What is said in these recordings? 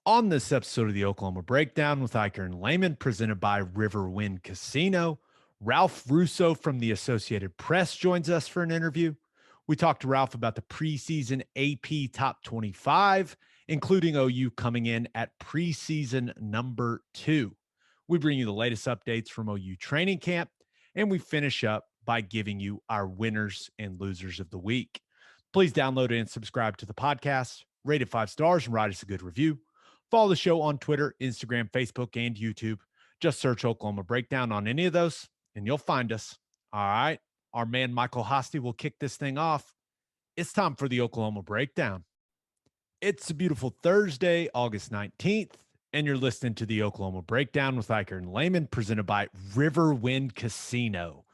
On this episode of the Oklahoma Breakdown with Ikard and Lehman, presented by Riverwind Casino, Ralph Russo from the Associated Press joins us for an interview. We talked to Ralph about the preseason AP Top 25, including OU coming in at preseason number 2. We bring you the latest updates from OU training camp, and we finish up by giving you our winners and losers of the week. Please download and subscribe to the podcast, rate it 5 stars, and write us a good review. Follow the show on Twitter, Instagram, Facebook, and YouTube. Just search Oklahoma Breakdown on any of those, and you'll find us. All right. Our man Michael Hosty will kick this thing off. It's time for the Oklahoma Breakdown. It's a beautiful Thursday, August 19th, and you're listening to the Oklahoma Breakdown with Ikard and Lehman, presented by Riverwind Casino.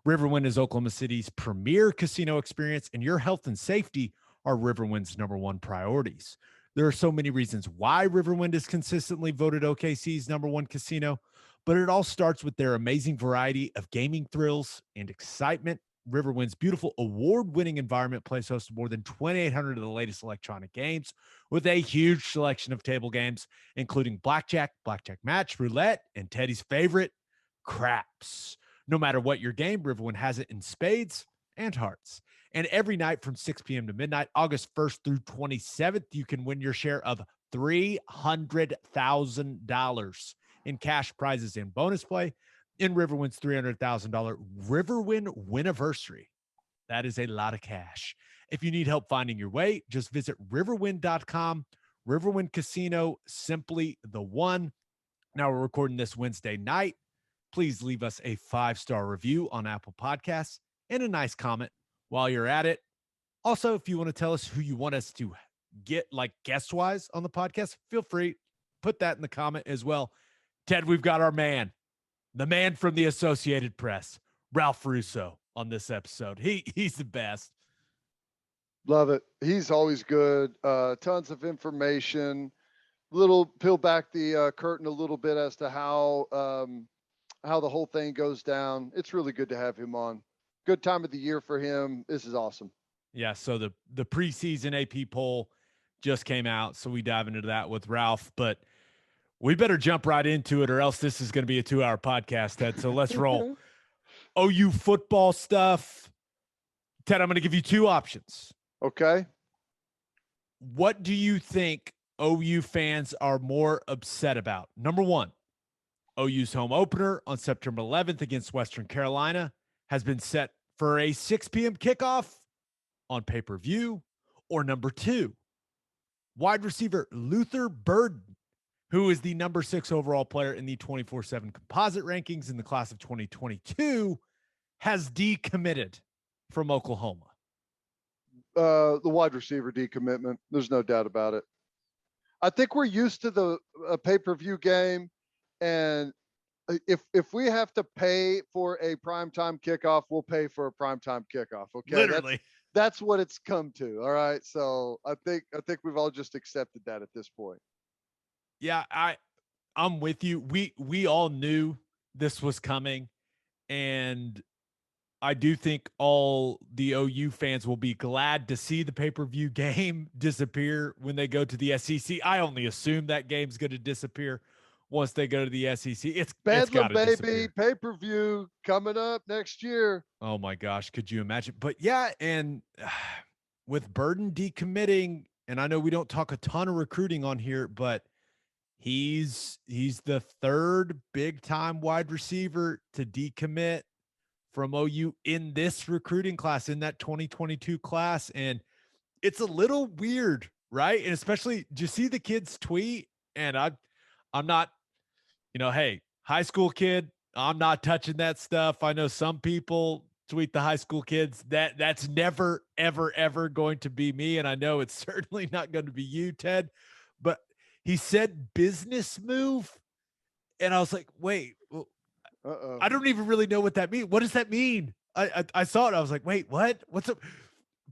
Riverwind is Oklahoma City's premier casino experience, and your health and safety are Riverwind's number one priorities. There are so many reasons why Riverwind is consistently voted OKC's number one casino, but it all starts with their amazing variety of gaming thrills and excitement. Riverwind's beautiful award-winning environment plays host to more than 2,800 of the latest electronic games with a huge selection of table games, including blackjack, blackjack match, roulette, and Teddy's favorite, craps. No matter what your game, Riverwind has it in spades and hearts. And every night from 6 p.m. to midnight, August 1st through 27th, you can win your share of $300,000 in cash prizes and bonus play in Riverwind's $300,000 Riverwind Winiversary. That is a lot of cash. If you need help finding your way, just visit riverwind.com. Riverwind Casino, simply the one. Now we're recording this Wednesday night. Please leave us a 5-star review on Apple Podcasts and a nice comment while you're at it. Also, if you want to tell us who you want us to get, like guest-wise on the podcast, feel free. Put that in the comment as well. Ted, we've got our man, the man from the Associated Press, Ralph Russo, on this episode. He's the best. Love it. He's always good. Tons of information. Peel back the curtain a little bit as to how the whole thing goes down. It's really good to have him on. Good time of the year for him. This is awesome. Yeah, so the preseason AP poll just came out, so we dive into that with Ralph, but we better jump right into it or else this is going to be a 2-hour podcast, Ted, so let's roll. OU football stuff. Ted, I'm going to give you 2 options. Okay. What do you think OU fans are more upset about? Number 1, OU's home opener on September 11th against Western Carolina has been set for a 6 p.m. kickoff on pay-per-view. Or number 2, wide receiver Luther Burden, who is the number 6 overall player in the 24/7 composite rankings in the class of 2022, has decommitted from Oklahoma. The wide receiver decommitment. There's no doubt about it. I think we're used to the pay-per-view game, and if we have to pay for a primetime kickoff, we'll pay for a primetime kickoff. Okay, Literally, that's what it's come to. All right, so I think we've all just accepted that at this point. Yeah, I'm with you. We all knew this was coming, and I do think all the OU fans will be glad to see the pay-per-view game disappear when they go to the SEC. I only assume that game's going to disappear once they go to the SEC. It's Bedlam, baby. Disappear. Pay-per-view coming up next year. Oh my gosh, could you imagine? But yeah, and with Burden decommitting, and I know we don't talk a ton of recruiting on here, but he's the 3rd big-time wide receiver to decommit from OU in this recruiting class, in that 2022 class. And it's a little weird, right? And especially, do you see the kid's tweet? And I'm not, hey, high school kid, I'm not touching that stuff. I know some people tweet the high school kids. That's never, ever, ever going to be me. And I know it's certainly not going to be you, Ted. But he said business move. And I was like, wait, I don't even really know what that means. What does that mean? I saw it. I was like, wait, what? What's up?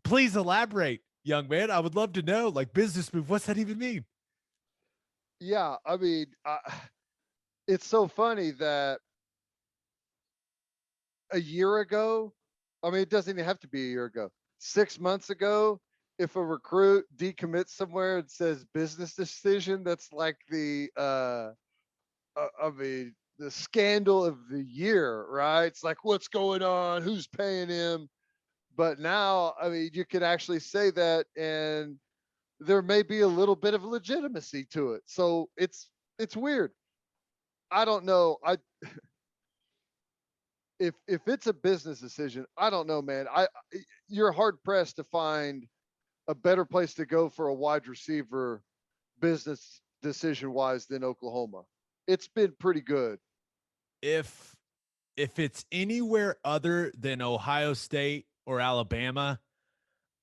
Please elaborate, young man. I would love to know, like, business move. What's that even mean? Yeah, I mean, it's so funny that a year ago, I mean, it doesn't even have to be a year ago. 6 months ago, if a recruit decommits somewhere and says business decision, that's like I mean, the scandal of the year, right? It's like, what's going on? Who's paying him? But now, I mean, you can actually say that, and there may be a little bit of legitimacy to it. So it's weird. I don't know. If it's a business decision, I don't know, man. You're hard pressed to find a better place to go for a wide receiver business decision wise than Oklahoma. It's been pretty good. If it's anywhere other than Ohio State or Alabama,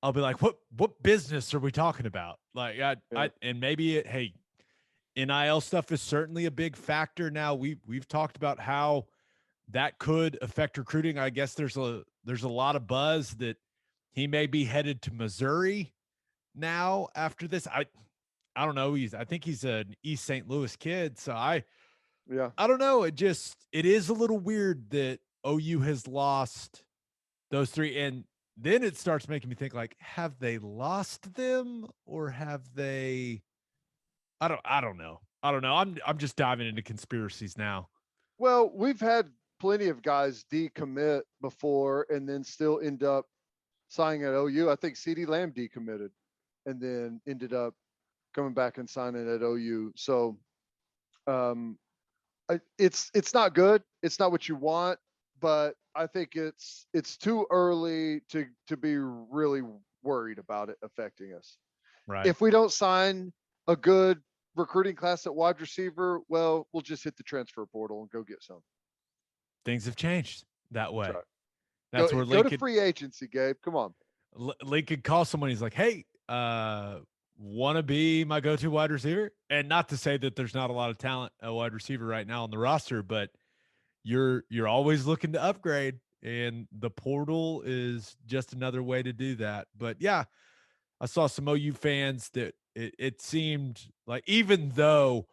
I'll be like, what business are we talking about? Like, Yeah. and maybe hey, NIL stuff is certainly a big factor. Now we've talked about how that could affect recruiting. I guess there's a lot of buzz that he may be headed to Missouri now after this. I don't know. I think he's an East St. Louis kid, so Yeah. I don't know. It is a little weird that OU has lost those three, and then it starts making me think like, have they lost them or have they? I don't know. I don't know. I'm just diving into conspiracies now. Well, we've had plenty of guys decommit before and then still end up signing at OU. I think CeeDee Lamb decommitted and then ended up coming back and signing at OU. So um, it's not good. It's not what you want, but I think it's too early to be really worried about it affecting us. Right. If we don't sign a good recruiting class at wide receiver, well, we'll just hit the transfer portal and go get some. Things have changed that That's way. right. That's where Go to Lincoln free agency, Gabe. Come on. Lincoln calls someone. He's like, "Hey, want to be my go-to wide receiver?" And not to say that there's not a lot of talent at wide receiver right now on the roster, but you're always looking to upgrade, and the portal is just another way to do that. But yeah, I saw some OU fans that it seemed like even though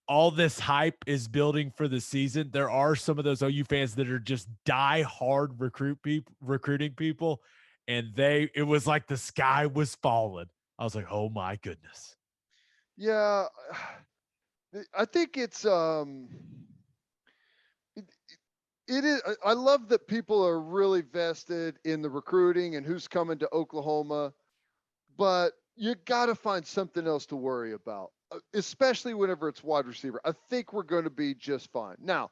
all this hype is building for the season, there are some of those OU fans that are just die hard recruiting people, and it was like the sky was falling. I was like, oh my goodness. Yeah, I think it, it is. I love that people are really vested in the recruiting and who's coming to Oklahoma, but you got to find something else to worry about, especially whenever it's wide receiver. I think we're going to be just fine. Now,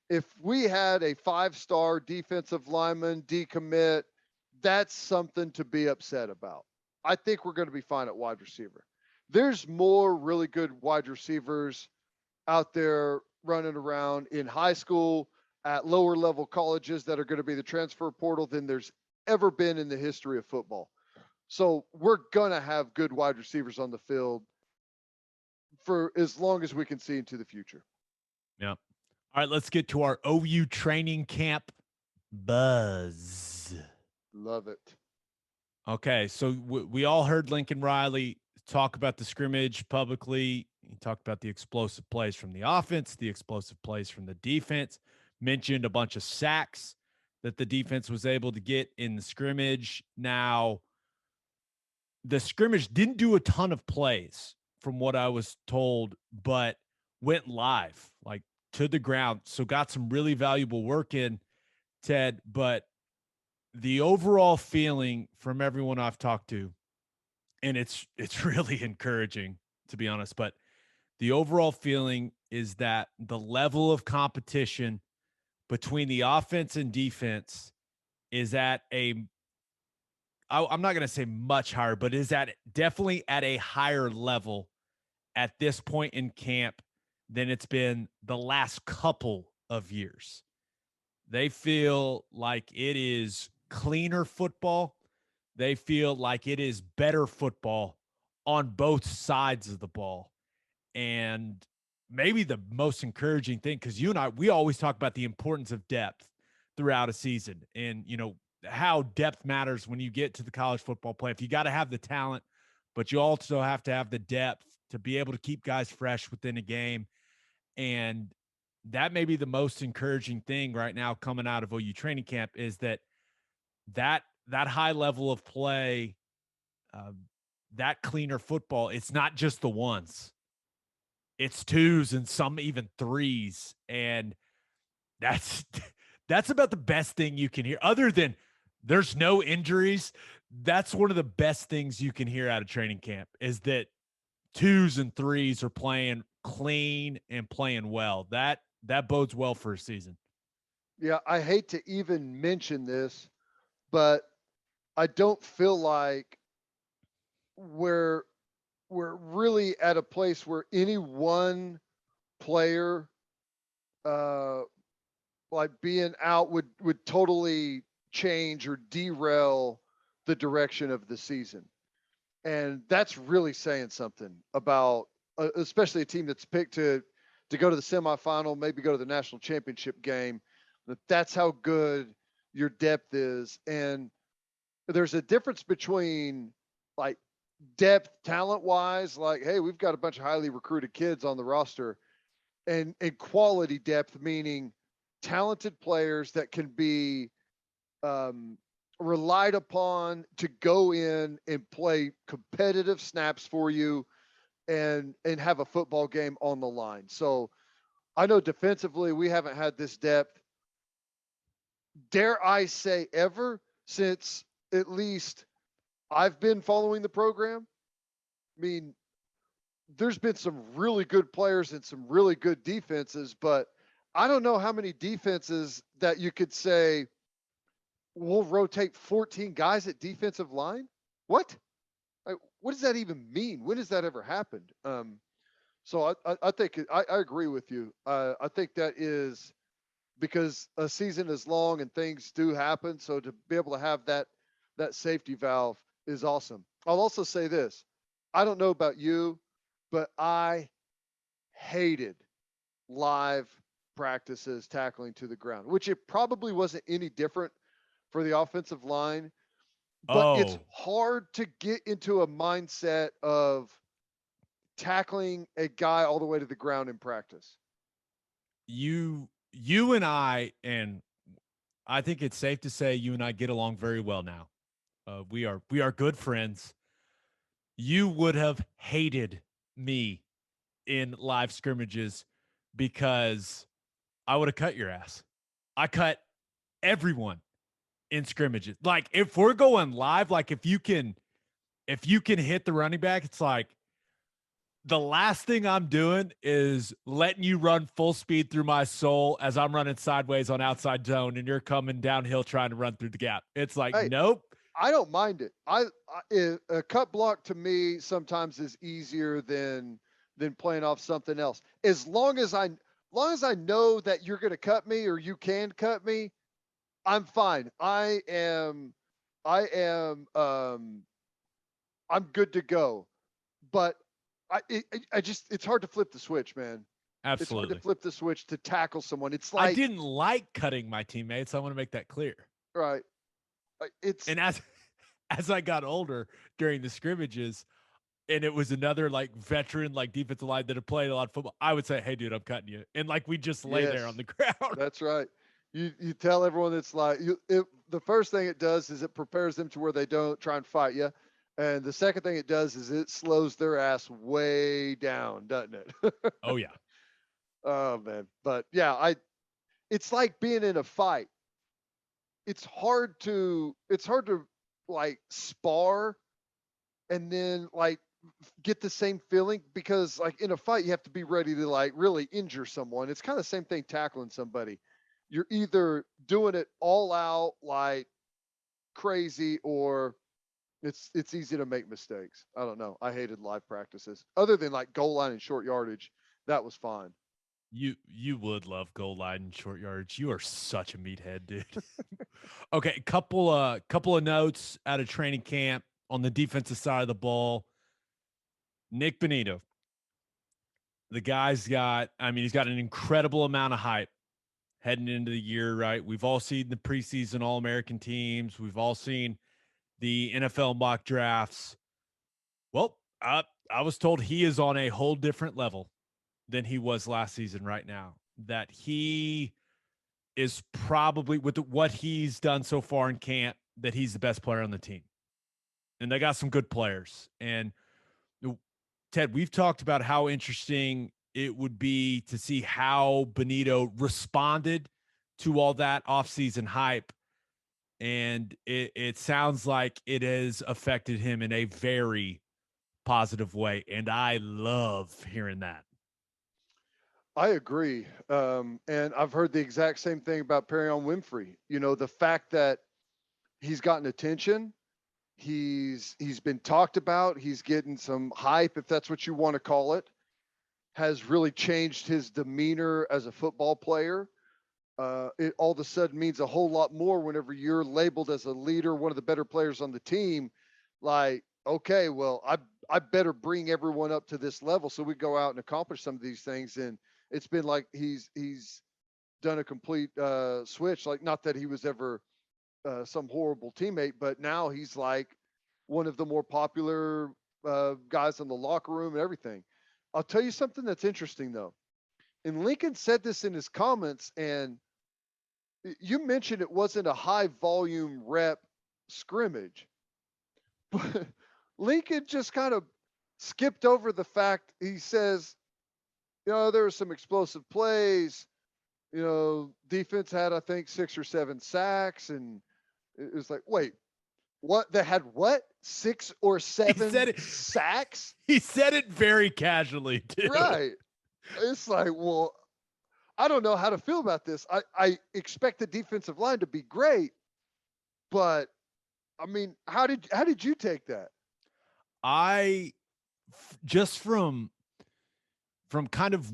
if we had a 5-star defensive lineman decommit, that's something to be upset about. I think we're going to be fine at wide receiver. There's more really good wide receivers out there running around in high school, at lower level colleges that are going to be the transfer portal than there's ever been in the history of football. So we're going to have good wide receivers on the field for as long as we can see into the future. Yeah. All right, let's get to our OU training camp buzz. Love it. Okay, so we all heard Lincoln Riley talk about the scrimmage publicly. He talked about the explosive plays from the offense, the explosive plays from the defense, mentioned a bunch of sacks that the defense was able to get in the scrimmage. Now, the scrimmage didn't do a ton of plays from what I was told, but went live, like to the ground. So got some really valuable work in, Ted. But the overall feeling from everyone I've talked to, and it's really encouraging, to be honest, but the overall feeling is that the level of competition between the offense and defense is at I'm not going to say much higher, but is definitely at a higher level at this point in camp than it's been the last couple of years. They feel like it is cleaner football. They feel like it is better football on both sides of the ball. And maybe the most encouraging thing, because you and I, we always talk about the importance of depth throughout a season and, how depth matters when you get to the college football playoff. You got to have the talent, but you also have to have the depth to be able to keep guys fresh within a game. And that may be the most encouraging thing right now coming out of OU training camp is that high level of play that cleaner football, it's not just the ones. It's twos and some even threes. And that's about the best thing you can hear. Other than there's no injuries, that's one of the best things you can hear out of training camp is that twos and threes are playing clean and playing well. That bodes well for a season. Yeah, I hate to even mention this, but I don't feel like we're really at a place where any one player like being out would totally change or derail the direction of the season. And that's really saying something about especially a team that's picked to go to the semifinal, maybe go to the national championship game. That's how good your depth is. And there's a difference between like depth talent wise, like, hey, we've got a bunch of highly recruited kids on the roster, and quality depth, meaning talented players that can be relied upon to go in and play competitive snaps for you and have a football game on the line. So I know defensively we haven't had this depth, dare I say, ever since at least I've been following the program. I mean, there's been some really good players and some really good defenses, but I don't know how many defenses that you could say we'll rotate 14 guys at defensive line. What? What does that even mean? When has that ever happened? So I think I agree with you. I think that is because a season is long and things do happen. So to be able to have that safety valve is awesome. I'll also say this. I don't know about you, but I hated live practices tackling to the ground, which it probably wasn't any different for the offensive line. But it's hard to get into a mindset of tackling a guy all the way to the ground in practice. You and I think it's safe to say you and I get along very well now. We are good friends. You would have hated me in live scrimmages because I would have cut your ass. I cut everyone in scrimmages. Like if we're going live, like if you can hit the running back, it's like the last thing I'm doing is letting you run full speed through my soul as I'm running sideways on outside zone and you're coming downhill trying to run through the gap. It's like, hey, nope. I don't mind it. A cut block to me sometimes is easier than playing off something else. As long as I know that you're going to cut me or you can cut me, I'm fine. I'm good to go. But it's hard to flip the switch, man. Absolutely. It's hard to flip the switch to tackle someone. It's like I didn't like cutting my teammates. I want to make that clear. Right. And as I got older during the scrimmages, and it was another like veteran like defensive line that had played a lot of football, I would say, "Hey, dude, I'm cutting you," and like we just lay there on the ground. That's right. You tell everyone it's like the first thing it does is it prepares them to where they don't try and fight you, and the second thing it does is it slows their ass way down, doesn't it? Oh yeah. Oh man, but yeah, it's like being in a fight. It's hard to like spar and then like get the same feeling because like in a fight you have to be ready to like really injure someone. It's kind of the same thing tackling somebody. You're either doing it all out like crazy or it's easy to make mistakes. I don't know. I hated live practices. Other than like goal line and short yardage, that was fine. You would love goal line and short yardage. You are such a meathead, dude. Okay, couple of notes out of training camp on the defensive side of the ball. Nick Bonito. The guy's got, he's got an incredible amount of hype heading into the year, right? We've all seen the preseason All-American teams. We've all seen the NFL mock drafts. Well, I was told he is on a whole different level than he was last season right now. That he is probably, with what he's done so far in camp, that he's the best player on the team. and they got some good players. And Ted, we've talked about how interesting it would be to see how Benito responded to all that offseason hype. And it sounds like it has affected him in a very positive way. And I love hearing that. I agree. And I've heard the exact same thing about Perion Winfrey. You know, the fact that he's gotten attention, he's been talked about, he's getting some hype, if that's what you want to call it, has really changed his demeanor as a football player. It all of a sudden means a whole lot more whenever you're labeled as a leader, one of the better players on the team. Like, okay, well, I better bring everyone up to this level so we go out and accomplish some of these things. And it's been like he's done a complete switch. Like, not that he was ever some horrible teammate, but now he's like one of the more popular guys in the locker room and everything. I'll tell you something that's interesting though. And Lincoln said this in his comments, and you mentioned it wasn't a high volume rep scrimmage, but Lincoln just kind of skipped over the fact. He says, you know, there were some explosive plays. You know, defense had, I think, 6 or 7 sacks, and it was like, wait, what? They had what? 6 or 7 sacks? He said it very casually, too. Right. It's like, well, I don't know how to feel about this. I expect the defensive line to be great, but I mean, how did you take that? Just from kind of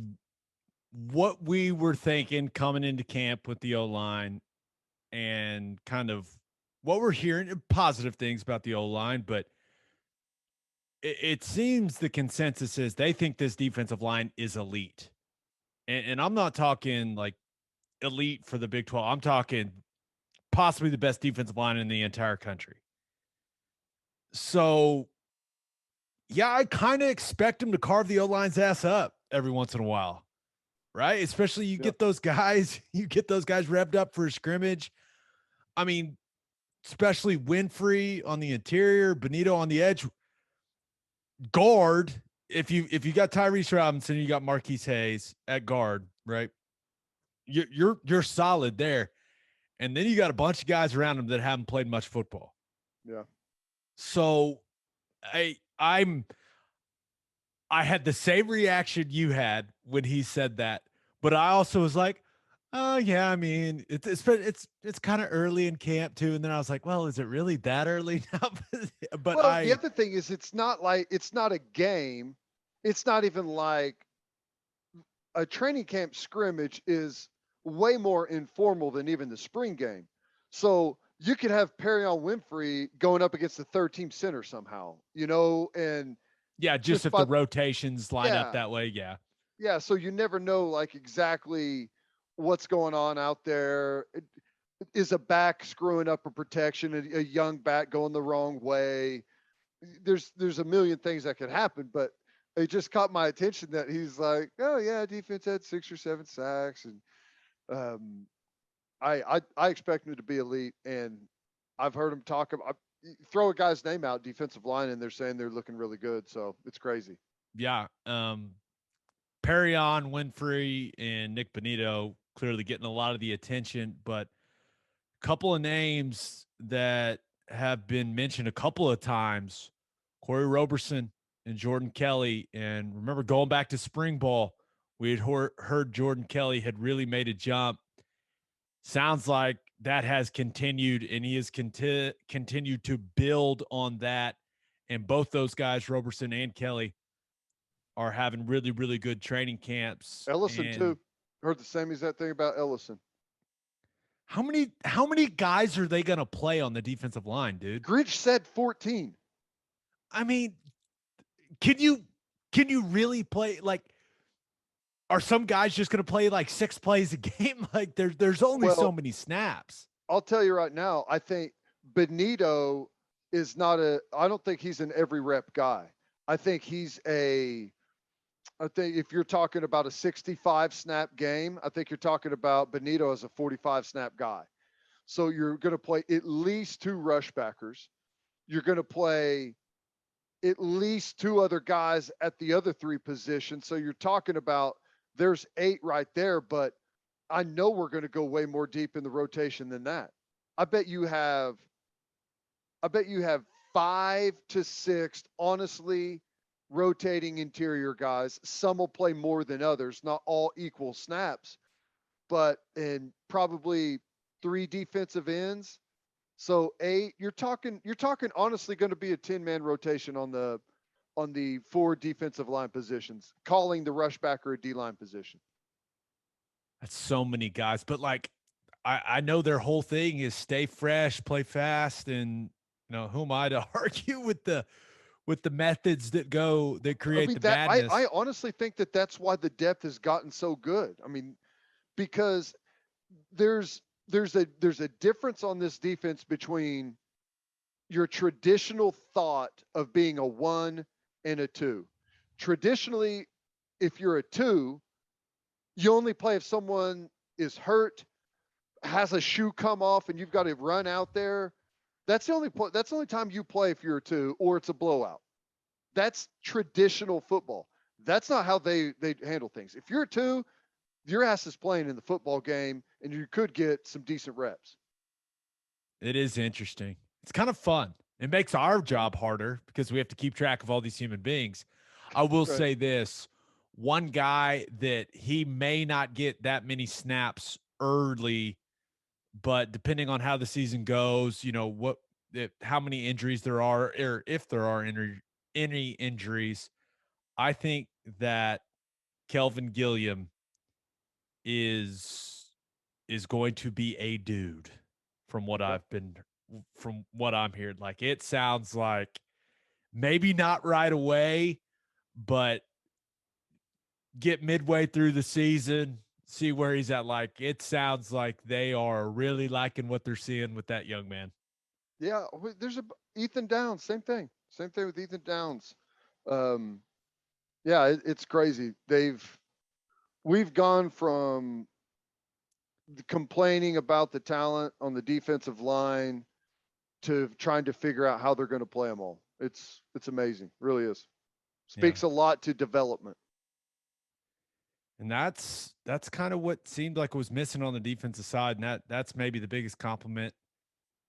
what we were thinking coming into camp with the O-line and kind of what we're hearing, positive things about the O-line, but it seems the consensus is they think this defensive line is elite. And I'm not talking like elite for the Big 12. I'm talking possibly the best defensive line in the entire country. So, yeah, I kind of expect him to carve the O-line's ass up every once in a while, right? Especially you get those guys revved up for a scrimmage. I mean, especially Winfrey on the interior, Benito on the edge. Guard, if you got Tyrese Robinson, you got Marquise Hayes at guard, right? You're solid there. And then you got a bunch of guys around him that haven't played much football. Yeah. So I had the same reaction you had when he said that, but I also was like, oh yeah, I mean, it's kind of early in camp too. And then I was like, well, is it really that early now? But well, the other thing is it's not a game. It's not even like a training camp scrimmage is way more informal than even the spring game. So you could have Perion Winfrey going up against the third team center somehow, you know, and yeah, just if the rotations line up that way. Yeah. Yeah. So you never know like exactly what's going on out there. Is a back screwing up a protection, a young back going the wrong way? There's a million things that could happen, but it just caught my attention that he's like, oh yeah, defense had 6 or 7 sacks, and I expect him to be elite, and I've heard him talk about throw a guy's name out, defensive line, and they're saying they're looking really good, so it's crazy. Yeah, Perion, Winfrey, and Nick Benito clearly getting a lot of the attention, but a couple of names that have been mentioned a couple of times, Corey Roberson and Jordan Kelly. And remember, going back to spring ball, we had heard Jordan Kelly had really made a jump. Sounds like that has continued, and he has continued to build on that. And both those guys, Roberson and Kelly, are having really, really good training camps. Ellison too. Heard the same exact thing about Ellison. How many guys are they going to play on the defensive line, dude? Grinch said 14. I mean, can you really play? Like, are some guys just going to play like 6 plays a game? Like, there's only so many snaps. I'll tell you right now, I think Benito is not I don't think he's an every rep guy. I think if you're talking about a 65 snap game, I think you're talking about Benito as a 45 snap guy. So you're going to play at least 2 rush backers. you're going to play at least 2 other guys at the other 3 positions. So you're talking about there's 8 right there, but I know we're going to go way more deep in the rotation than that. I bet you have 5 to 6 honestly rotating interior guys. Some will play more than others, not all equal snaps, but and probably 3 defensive ends. So 8, you're talking honestly going to be a 10-man rotation on the 4 defensive line positions, calling the rush back or a D-line position. That's so many guys, but like I know their whole thing is stay fresh, play fast, and who am I to argue with the methods that I create mean the that madness? I honestly think that's why the depth has gotten so good. I mean, because there's a difference on this defense between your traditional thought of being a 1 and a 2. Traditionally, if you're a 2, you only play if someone is hurt, has a shoe come off, and you've got to run out there. That's the only time you play if you're a 2 or it's a blowout. That's traditional football. That's not how they handle things. If you're a 2, your ass is playing in the football game, and you could get some decent reps. It is interesting. It's kind of fun. It makes our job harder because we have to keep track of all these human beings. I will Right. say this, one guy that he may not get that many snaps early, but depending on how the season goes, how many injuries there are, or if there are any injuries, I think that Kelvin Gilliam is going to be a dude from what Okay. from what I'm hearing. Like it sounds like maybe not right away, but get midway through the season, see where he's at. Like it sounds like they are really liking what they're seeing with that young man. Yeah, there's a Ethan Downs, same thing. Same thing with Ethan Downs. Um, yeah, it's crazy. We've gone from complaining about the talent on the defensive line to trying to figure out how they're going to play them all. It's amazing, really is. Yeah. Speaks a lot to development. And that's kind of what seemed like was missing on the defensive side. And that's maybe the biggest compliment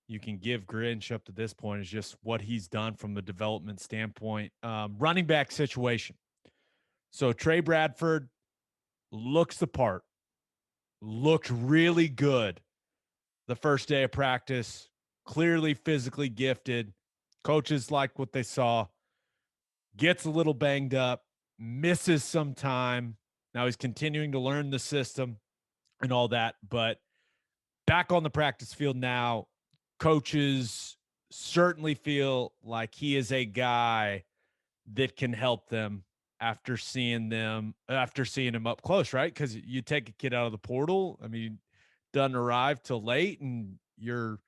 you can give Grinch up to this point is just what he's done from a development standpoint. Running back situation. So Trey Bradford looks the part, looked really good the first day of practice, clearly physically gifted. Coaches like what they saw, gets a little banged up, misses some time. Now he's continuing to learn the system and all that, but back on the practice field now, coaches certainly feel like he is a guy that can help them after seeing him up close, right? Because you take a kid out of the portal, I mean, doesn't arrive till late, and you're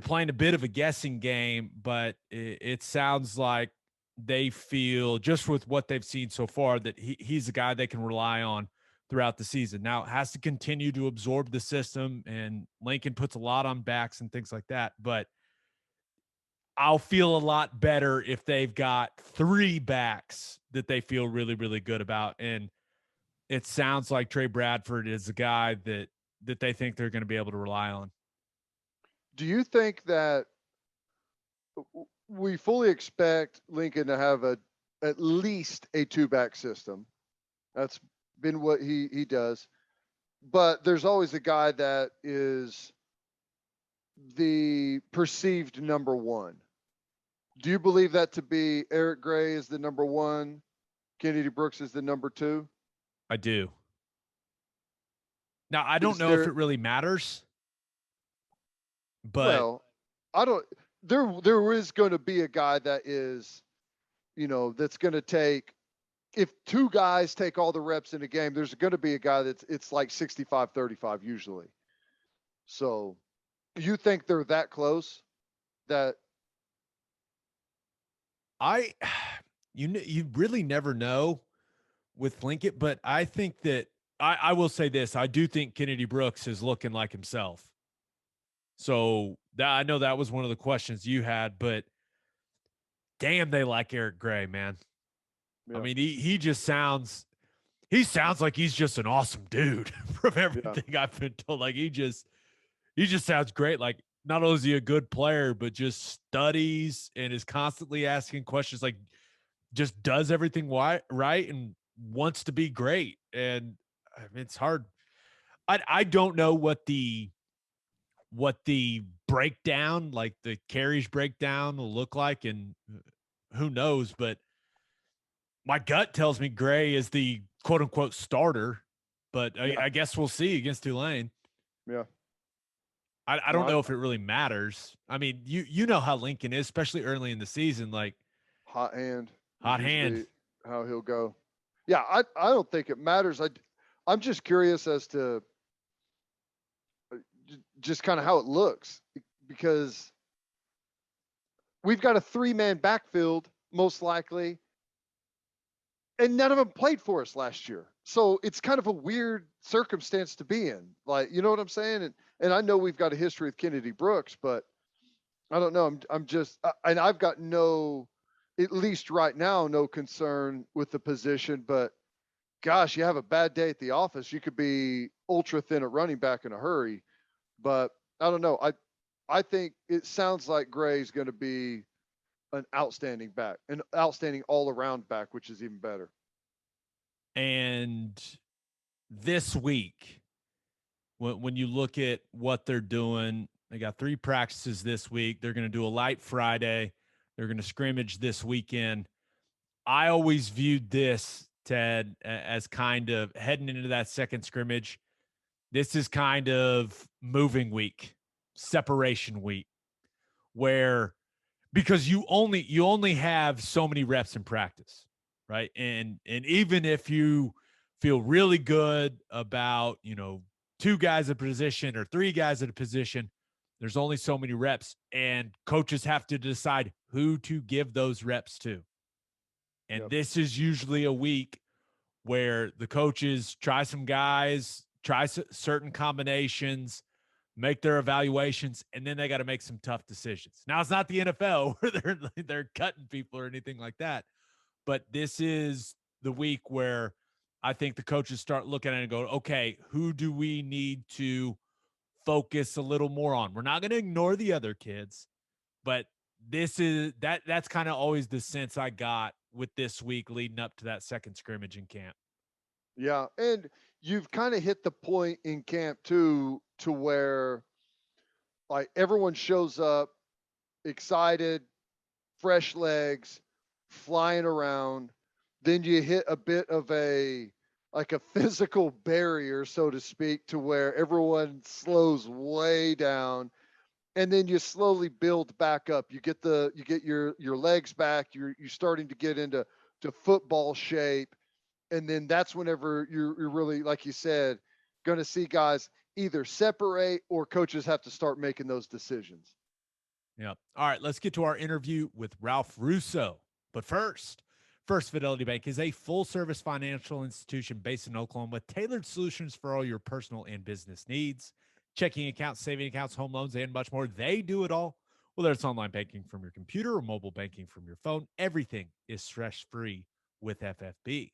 playing a bit of a guessing game, but it sounds like they feel just with what they've seen so far that he's a guy they can rely on throughout the season. Now it has to continue to absorb the system, and Lincoln puts a lot on backs and things like that, but I'll feel a lot better if they've got 3 backs that they feel really, really good about. And it sounds like Trey Bradford is a guy that they think they're going to be able to rely on. Do you think that we fully expect Lincoln to have at least a 2-back system? That's been what he does. But there's always a guy that is the perceived number 1. Do you believe that to be Eric Gray is the number 1, Kennedy Brooks is the number 2? I do. Now, I don't Is know if there it really matters, but well, I don't there is going to be a guy that is, that's going to take if 2 guys take all the reps in a game, there's going to be a guy it's like 65-35 usually. So, you think they're that close that I you really never know with Lincoln, but I think that I will say this. I do think Kennedy Brooks is looking like himself. So I know that was one of the questions you had, but damn, they like Eric Gray, man. Yeah. I mean, he sounds like he's just an awesome dude from Yeah. everything I've been told. Like he just sounds great. Like not only is he a good player, but just studies and is constantly asking questions. Like just does everything right and wants to be great. And I mean, it's hard. I don't know what the breakdown, like the carries breakdown, will look like, and who knows. But my gut tells me Gray is the quote unquote starter. But Yeah. I guess we'll see against Tulane. Yeah. I don't know if it really matters. I mean, you know how Lincoln is, especially early in the season. Like Hot hand is hot hand. usually how he'll go. Yeah, I don't think it matters. I'm just curious as to just kind of how it looks because we've got a 3-man backfield most likely, and none of them played for us last year. So it's kind of a weird circumstance to be in. Like, you know what I'm saying? And I know we've got a history with Kennedy Brooks, but I don't know. I'm just, and I've got no, at least right now, no concern with the position. But gosh, you have a bad day at the office, you could be ultra thin at running back in a hurry. But I don't know. I think it sounds like Gray's going to be an outstanding back, an outstanding all around back, which is even better. And this week, when you look at what they're doing, they got 3 practices this week. They're going to do a light Friday. They're going to scrimmage this weekend. I always viewed this, Ted, as kind of heading into that second scrimmage. This is kind of moving week, separation week, where because you only have so many reps in practice, right? And even if you feel really good about, 2 guys at a position or 3 guys at a position, there's only so many reps, and coaches have to decide who to give those reps to. And Yep. this is usually a week where the coaches try some guys, try certain combinations, make their evaluations, and then they got to make some tough decisions. Now, it's not the NFL where they're cutting people or anything like that, but this is the week where I think the coaches start looking at it and go, okay, who do we need to focus a little more on? We're not going to ignore the other kids, but that's kind of always the sense I got with this week leading up to that second scrimmage in camp. Yeah. And you've kind of hit the point in camp too, to where like everyone shows up excited, fresh legs, flying around. Then you hit a bit of a like a physical barrier, so to speak, to where everyone slows way down, and then you slowly build back up. You get your legs back. You're starting to get into football shape, and then that's whenever you're really, like you said, going to see guys either separate or coaches have to start making those decisions. Yep. All right, let's get to our interview with Ralph Russo. But First Fidelity Bank is a full-service financial institution based in Oklahoma with tailored solutions for all your personal and business needs. Checking accounts, saving accounts, home loans, and much more. They do it all. Whether it's online banking from your computer or mobile banking from your phone, everything is stress-free with FFB.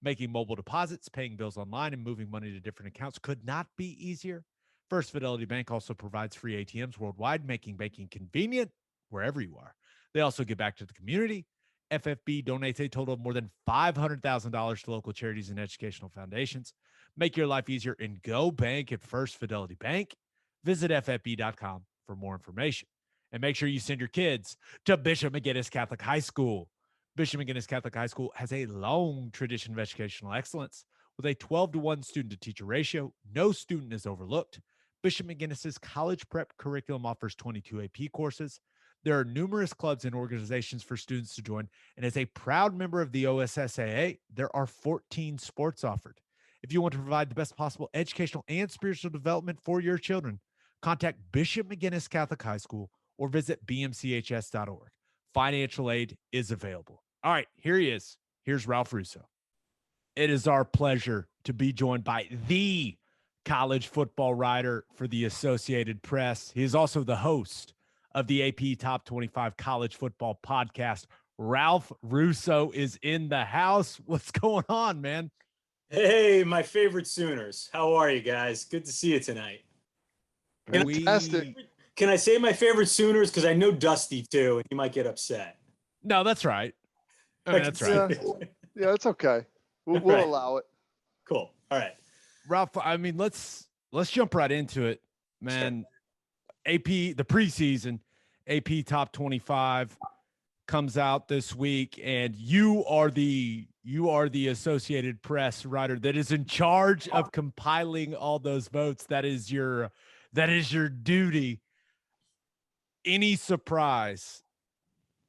Making mobile deposits, paying bills online, and moving money to different accounts could not be easier. First Fidelity Bank also provides free ATMs worldwide, making banking convenient wherever you are. They also give back to the community. FFB donates a total of more than $500,000 to local charities and educational foundations. Make your life easier and go bank at First Fidelity Bank. Visit ffb.com for more information. And make sure you send your kids to Bishop McGinnis Catholic High School. Bishop McGinnis Catholic High School has a long tradition of educational excellence. With a 12-to-1 student-to-teacher ratio, no student is overlooked. Bishop McGinnis's college prep curriculum offers 22 AP courses. There are numerous clubs and organizations for students to join, and as a proud member of the OSSAA, there are 14 sports offered. If you want to provide the best possible educational and spiritual development for your children, contact Bishop McGinnis Catholic High School or visit bmchs.org. Financial aid is available. All right, here he is. Here's Ralph Russo. It is our pleasure to be joined by the college football writer for the Associated Press. He is also the host of the AP Top 25 College Football Podcast. Ralph Russo is in the house. What's going on, man? Hey, my favorite Sooners. How are you guys? Good to see you tonight. Fantastic. Can I say my favorite Sooners? Because I know Dusty too, and he might get upset. No, that's right. I mean, that's right. Yeah, it's okay. We'll allow it. Cool. All right. Ralph, I mean, let's jump right into it, man. Sure. AP, the preseason, AP Top 25 comes out this week, and you are the Associated Press writer that is in charge of compiling all those votes. That is your duty. Any surprise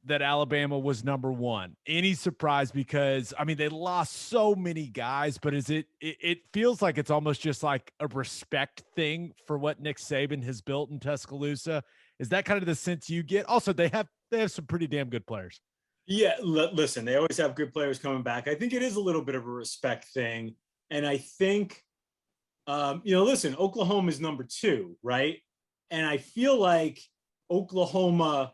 that Alabama was number one? Any surprise? Because I mean, they lost so many guys, but it feels like it's almost just like a respect thing for what Nick Saban has built in Tuscaloosa. Is that kind of the sense you get? Also, they have some pretty damn good players. Yeah, listen, they always have good players coming back. I think it is a little bit of a respect thing. And I think, listen, Oklahoma is number 2, right? And I feel like Oklahoma,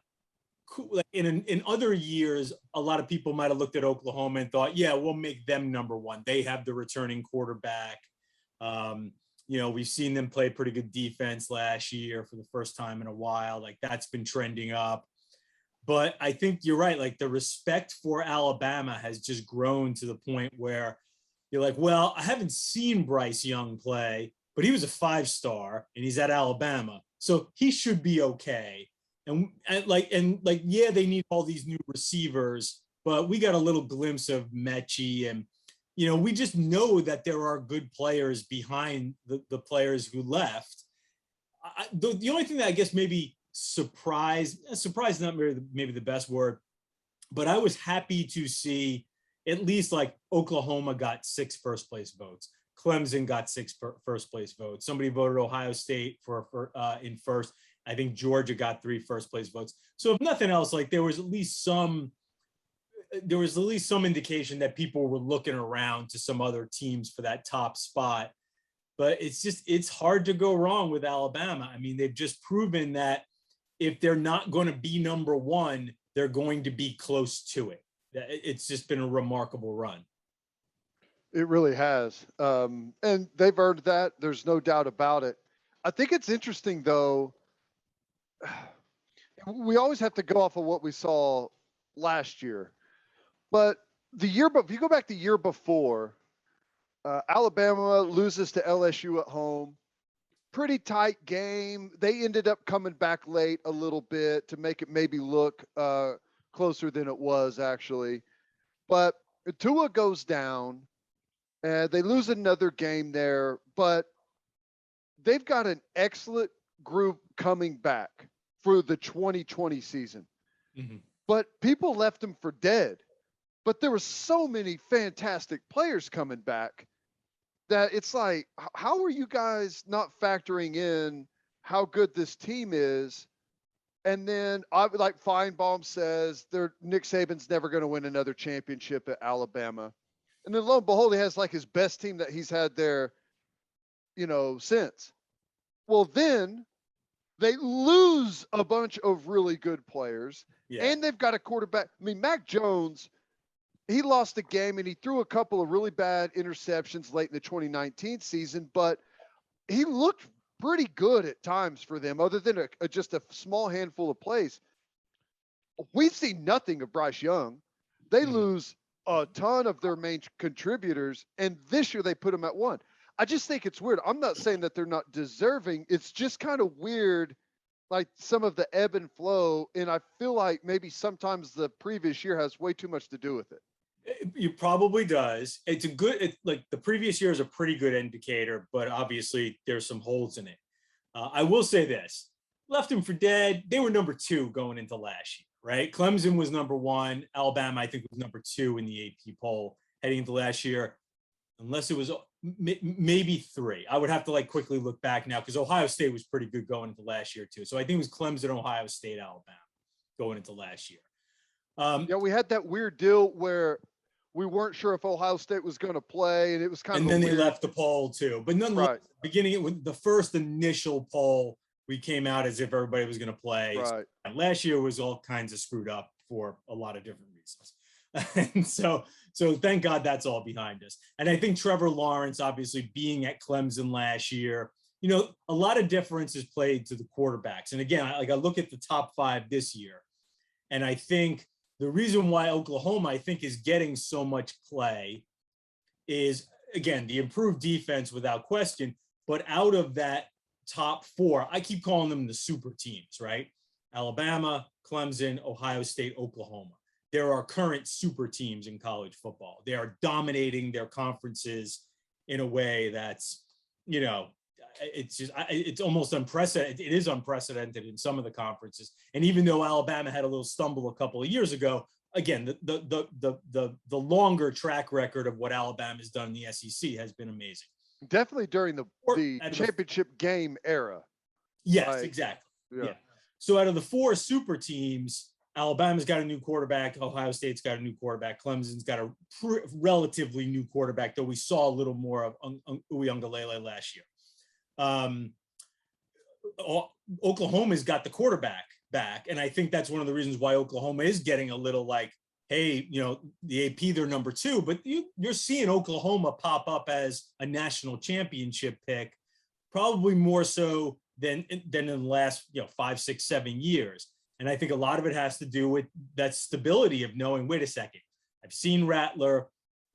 in other years, a lot of people might have looked at Oklahoma and thought, yeah, we'll make them number 1. They have the returning quarterback. We've seen them play pretty good defense last year for the first time in a while. Like, that's been trending up. But I think you're right. Like, the respect for Alabama has just grown to the point where you're like, well, I haven't seen Bryce Young play, but he was a 5-star and he's at Alabama, so he should be okay. And yeah, they need all these new receivers, but we got a little glimpse of Mechie, and we just know that there are good players behind the players who left. The only thing that I guess maybe surprise not maybe the best word, but I was happy to see at least like Oklahoma got 6 first place votes. Clemson got 6 first place votes. Somebody voted Ohio State for in first. I think Georgia got 3 first place votes. So if nothing else, like there was at least some indication that people were looking around to some other teams for that top spot. But it's hard to go wrong with Alabama. I mean, they've just proven that if they're not going to be number 1, they're going to be close to it. It's just been a remarkable run. It really has. And they've earned that. There's no doubt about it. I think it's interesting, though. We always have to go off of what we saw last year. But if you go back the year before, Alabama loses to LSU at home. Pretty tight game. They ended up coming back late a little bit to make it maybe look closer than it was actually. But Tua goes down, and they lose another game there. But they've got an excellent group coming back for the 2020 season. Mm-hmm. But people left them for dead. But there were so many fantastic players coming back that it's like, how are you guys not factoring in how good this team is? And then, like Feinbaum says, Nick Saban's never going to win another championship at Alabama. And then lo and behold, he has like his best team that he's had there, since. Well, then they lose a bunch of really good players, and they've got a quarterback. I mean, Mac Jones, he lost a game and he threw a couple of really bad interceptions late in the 2019 season, but he looked pretty good at times for them, other than just a small handful of plays. We've seen nothing of Bryce Young. They lose a ton of their main contributors, and this year they put him at 1. I just think it's weird. I'm not saying that they're not deserving. It's just kind of weird, like some of the ebb and flow, and I feel like maybe sometimes the previous year has way too much to do with it. It probably does. It's like the previous year is a pretty good indicator, but obviously there's some holes in it. I will say this: left them for dead. They were number 2 going into last year, right? Clemson was number 1. Alabama, I think, was number 2 in the AP poll heading into last year, unless it was maybe 3. I would have to quickly look back now, because Ohio State was pretty good going into last year too. So I think it was Clemson, Ohio State, Alabama going into last year. We had that weird deal where we weren't sure if Ohio State was going to play, and it was kind of. And then they left the poll too. But nonetheless, beginning with the first initial poll, we came out as if everybody was going to play. Right. And last year was all kinds of screwed up for a lot of different reasons. And so thank God that's all behind us. And I think Trevor Lawrence, obviously being at Clemson last year, a lot of difference is played to the quarterbacks. And again, I look at the top 5 this year, and I think the reason why Oklahoma, I think, is getting so much play is, again, the improved defense without question. But out of that top 4, I keep calling them the super teams, right? Alabama, Clemson, Ohio State, Oklahoma. There are current super teams in college football. They are dominating their conferences in a way that's, it's almost unprecedented. It is unprecedented in some of the conferences. And even though Alabama had a little stumble a couple of years ago, again, the longer track record of what Alabama has done in the SEC has been amazing. Definitely during the championship game era. Yes, exactly. Yeah. So out of the 4 super teams, Alabama's got a new quarterback. Ohio State's got a new quarterback. Clemson's got a relatively new quarterback, though we saw a little more of Uyunglele last year. Oklahoma's got the quarterback back, and I think that's one of the reasons why Oklahoma is getting a little like, hey, the AP, they're number 2, but you're seeing Oklahoma pop up as a national championship pick, probably more so than in the last 5, 6, 7 years. And I think a lot of it has to do with that stability of knowing, wait a second, I've seen Rattler.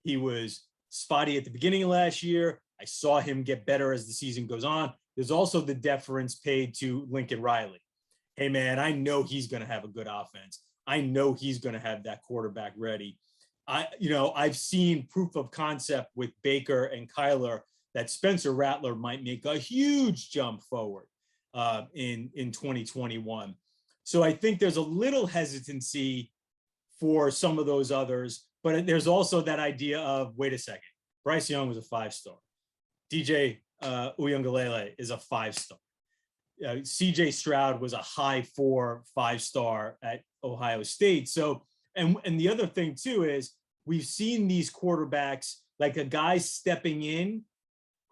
He was spotty at the beginning of last year. I saw him get better as the season goes on. There's also the deference paid to Lincoln Riley. Hey, man, I know he's going to have a good offense. I know he's going to have that quarterback ready. I've seen proof of concept with Baker and Kyler that Spencer Rattler might make a huge jump forward in 2021. So I think there's a little hesitancy for some of those others, but there's also that idea of, wait a second, Bryce Young was a 5-star. DJ Uyunglele is a 5-star. CJ Stroud was a high 4, 5-star at Ohio State. So, and the other thing too is we've seen these quarterbacks, like a guy stepping in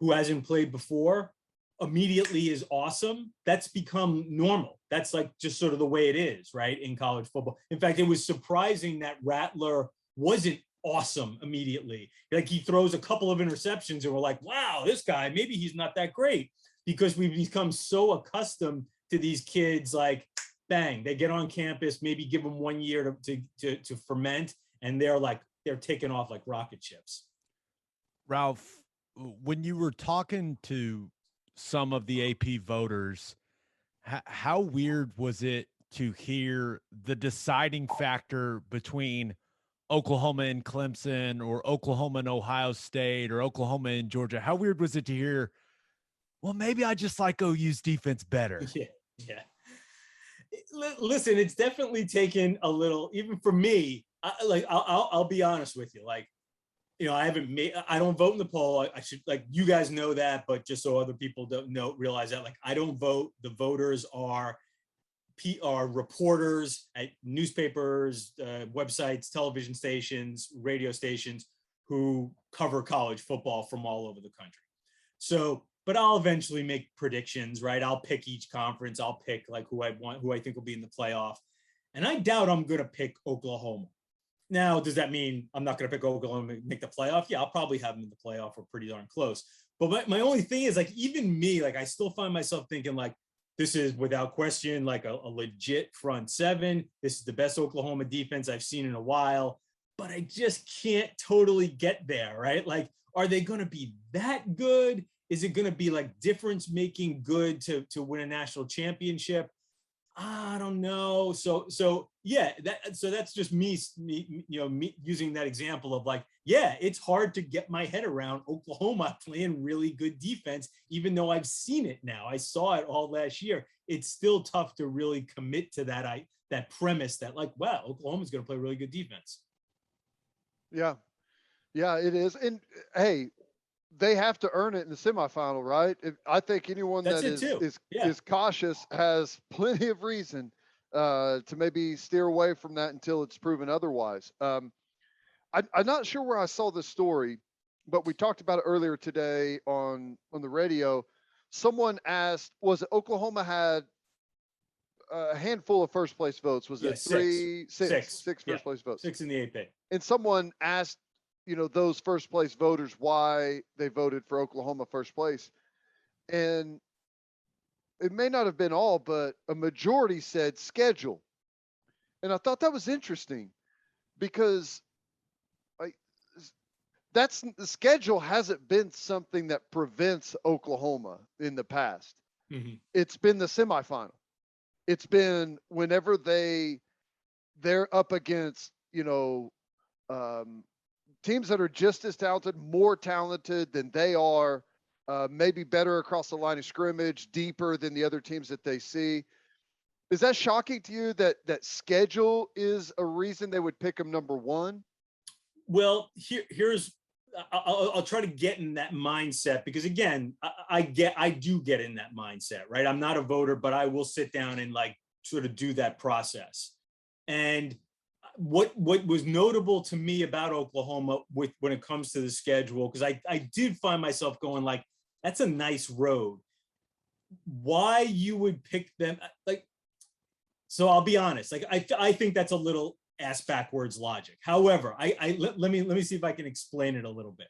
who hasn't played before, immediately is awesome. That's become normal. That's like just sort of the way it is, right, in college football. In fact, it was surprising that Rattler wasn't awesome immediately. Like, he throws a couple of interceptions and we're like, wow, this guy, maybe he's not that great, because we've become so accustomed to these kids, like, bang, they get on campus, maybe give them 1 year to ferment, and they're taking off like rocket ships. Ralph, when you were talking to some of the AP voters, how weird was it to hear the deciding factor between Oklahoma and Clemson, or Oklahoma and Ohio State, or Oklahoma and Georgia? How weird was it to hear, well, maybe I just like OU's defense better? Yeah. Listen, it's definitely taken a little, even for me. I'll be honest with you. Like, I don't vote in the poll. I should, like, you guys know that, but just so other people don't realize that, like, I don't vote. The voters are reporters at newspapers, websites, television stations, radio stations who cover college football from all over the country. So, but I'll eventually make predictions, right? I'll pick each conference. I'll pick like who I think will be in the playoff. And I doubt I'm going to pick Oklahoma. Now, does that mean I'm not going to pick Oklahoma to make the playoff? Yeah, I'll probably have them in the playoff or pretty darn close. But my only thing is, like, even me, like, I still find myself thinking, like, this is without question, like, a legit front seven. This is the best Oklahoma defense I've seen in a while, but I just can't totally get there, right? Like, are they going to be that good? Is it going to be like difference making good to win a national championship? I don't know. So yeah, that's just me using that example of, like, yeah, it's hard to get my head around Oklahoma playing really good defense, even though I've seen it now. I saw it all last year. It's still tough to really commit to that premise that, like, wow, Oklahoma's going to play really good defense. Yeah, it is. And hey, they have to earn it in the semifinal, right? I think anyone that is cautious has plenty of reason to maybe steer away from that until it's proven otherwise. I'm not sure where I saw this story, but we talked about it earlier today on the radio. Someone asked, was it Oklahoma had a handful of first place votes? Was it six first place votes? 6 in the AP. And someone asked, those first place voters why they voted for Oklahoma first place. And it may not have been all, but a majority said schedule. And I thought that was interesting because the schedule hasn't been something that prevents Oklahoma in the past. Mm-hmm. It's been the semifinal. It's been whenever they're up against, teams that are just as talented, more talented than they are, maybe better across the line of scrimmage, deeper than the other teams that they see. Is that shocking to you that schedule is a reason they would pick them number one? Well, I'll try to get in that mindset because again, I do get in that mindset, right? I'm not a voter, but I will sit down and like sort of do that process. And what was notable to me about Oklahoma when it comes to the schedule, because I did find myself going like, that's a nice road. Why you would pick them? Like, so I'll be honest, like I think that's a little ass backwards logic. However, let me see if I can explain it a little bit.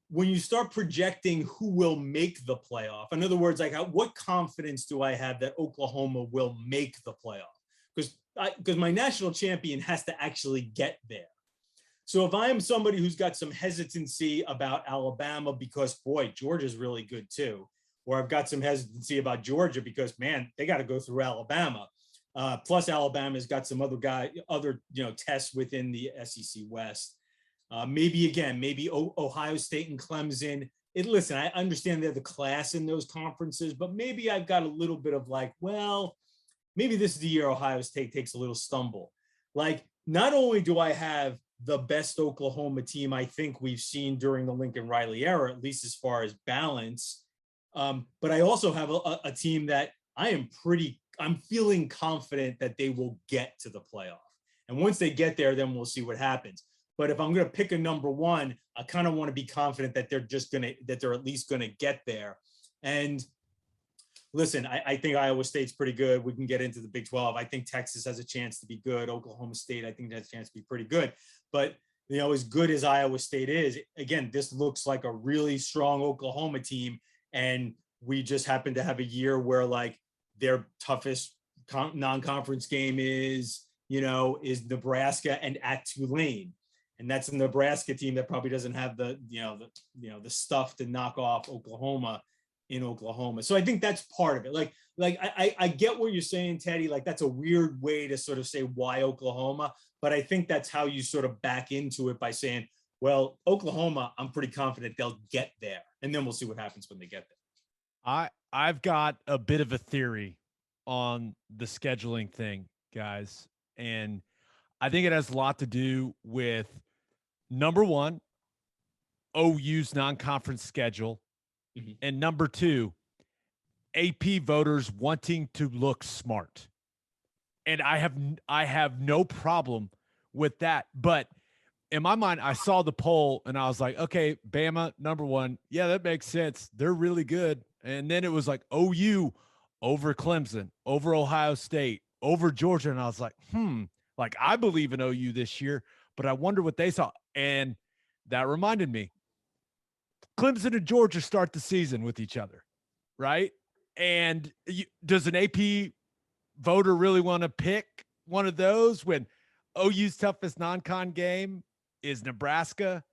When you start projecting who will make the playoff, in other words, like what confidence do I have that Oklahoma will make the playoff? Because my national champion has to actually get there. So if I'm somebody who's got some hesitancy about Alabama because, boy, Georgia's really good too, or I've got some hesitancy about Georgia because, man, they got to go through Alabama. Plus Alabama's got some other tests within the SEC West. Maybe Ohio State and Clemson. Listen, I understand they're the class in those conferences, but maybe I've got a little bit of like, well, maybe this is the year Ohio State takes a little stumble. Like, not only do I have the best Oklahoma team I think we've seen during the Lincoln Riley era, at least as far as balance, but I also have a team that I'm feeling confident that they will get to the playoff. And once they get there, then we'll see what happens. But if I'm going to pick a number one, I kind of want to be confident that they're at least going to get there. And listen, I think Iowa State's pretty good. We can get into the Big 12. I think Texas has a chance to be good. Oklahoma State, I think has a chance to be pretty good. But, as good as Iowa State is, again, this looks like a really strong Oklahoma team. And we just happen to have a year where like their toughest non-conference game is Nebraska and at Tulane. And that's a Nebraska team that probably doesn't have the stuff to knock off Oklahoma in Oklahoma. So I think that's part of it. Like I get what you're saying, Teddy. Like that's a weird way to sort of say why Oklahoma, but I think that's how you sort of back into it by saying, well, Oklahoma, I'm pretty confident they'll get there. And then we'll see what happens when they get there. I've got a bit of a theory on the scheduling thing, guys. And I think it has a lot to do with, number one, OU's non-conference schedule. Mm-hmm. And number two, AP voters wanting to look smart. And I have no problem with that. But in my mind, I saw the poll and I was like, okay, Bama, number one. Yeah, that makes sense. They're really good. And then it was like OU over Clemson, over Ohio State, over Georgia. And I was like, like I believe in OU this year, but I wonder what they saw. And that reminded me, Clemson and Georgia start the season with each other, right? And does an AP voter really want to pick one of those when OU's toughest non-con game is Nebraska?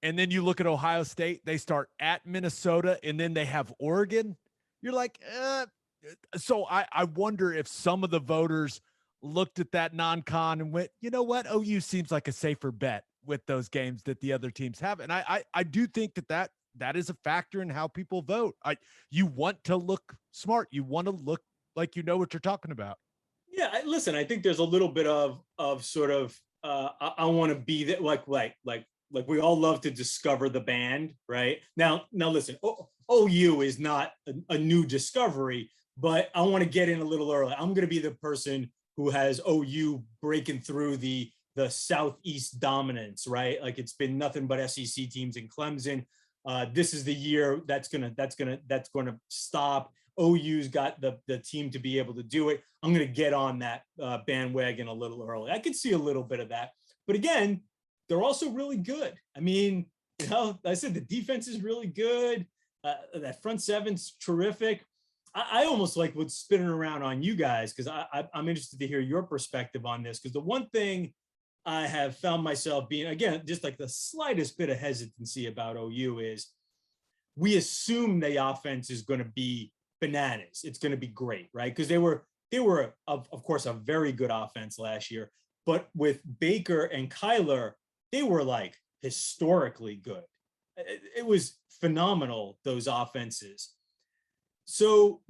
And then you look at Ohio State, they start at Minnesota, and then they have Oregon. You're like, So I wonder if some of the voters looked at that non-con and went, you know what? OU seems like a safer bet with those games that the other teams have. And I do think that is a factor in how people vote. You want to look smart. You want to look like you know what you're talking about. Yeah, listen, I think there's a little bit of sort of I want to be that like we all love to discover the band, right? Now listen, OU is not a new discovery, but I want to get in a little early. I'm going to be the person who has OU breaking through the the Southeast dominance, right? Like it's been nothing but SEC teams in Clemson. This is the year that's gonna stop. OU's got the team to be able to do it. I'm gonna get on that bandwagon a little early. I could see a little bit of that, but again, they're also really good. I mean, I said the defense is really good. That front seven's terrific. I almost like what's spinning around on you guys because I'm interested to hear your perspective on this. Because the one thing I have found myself being, again, just like the slightest bit of hesitancy about OU is we assume the offense is going to be bananas. It's going to be great, right? Because they were of course a very good offense last year, but with Baker and Kyler, they were like historically good. It was phenomenal, those offenses. So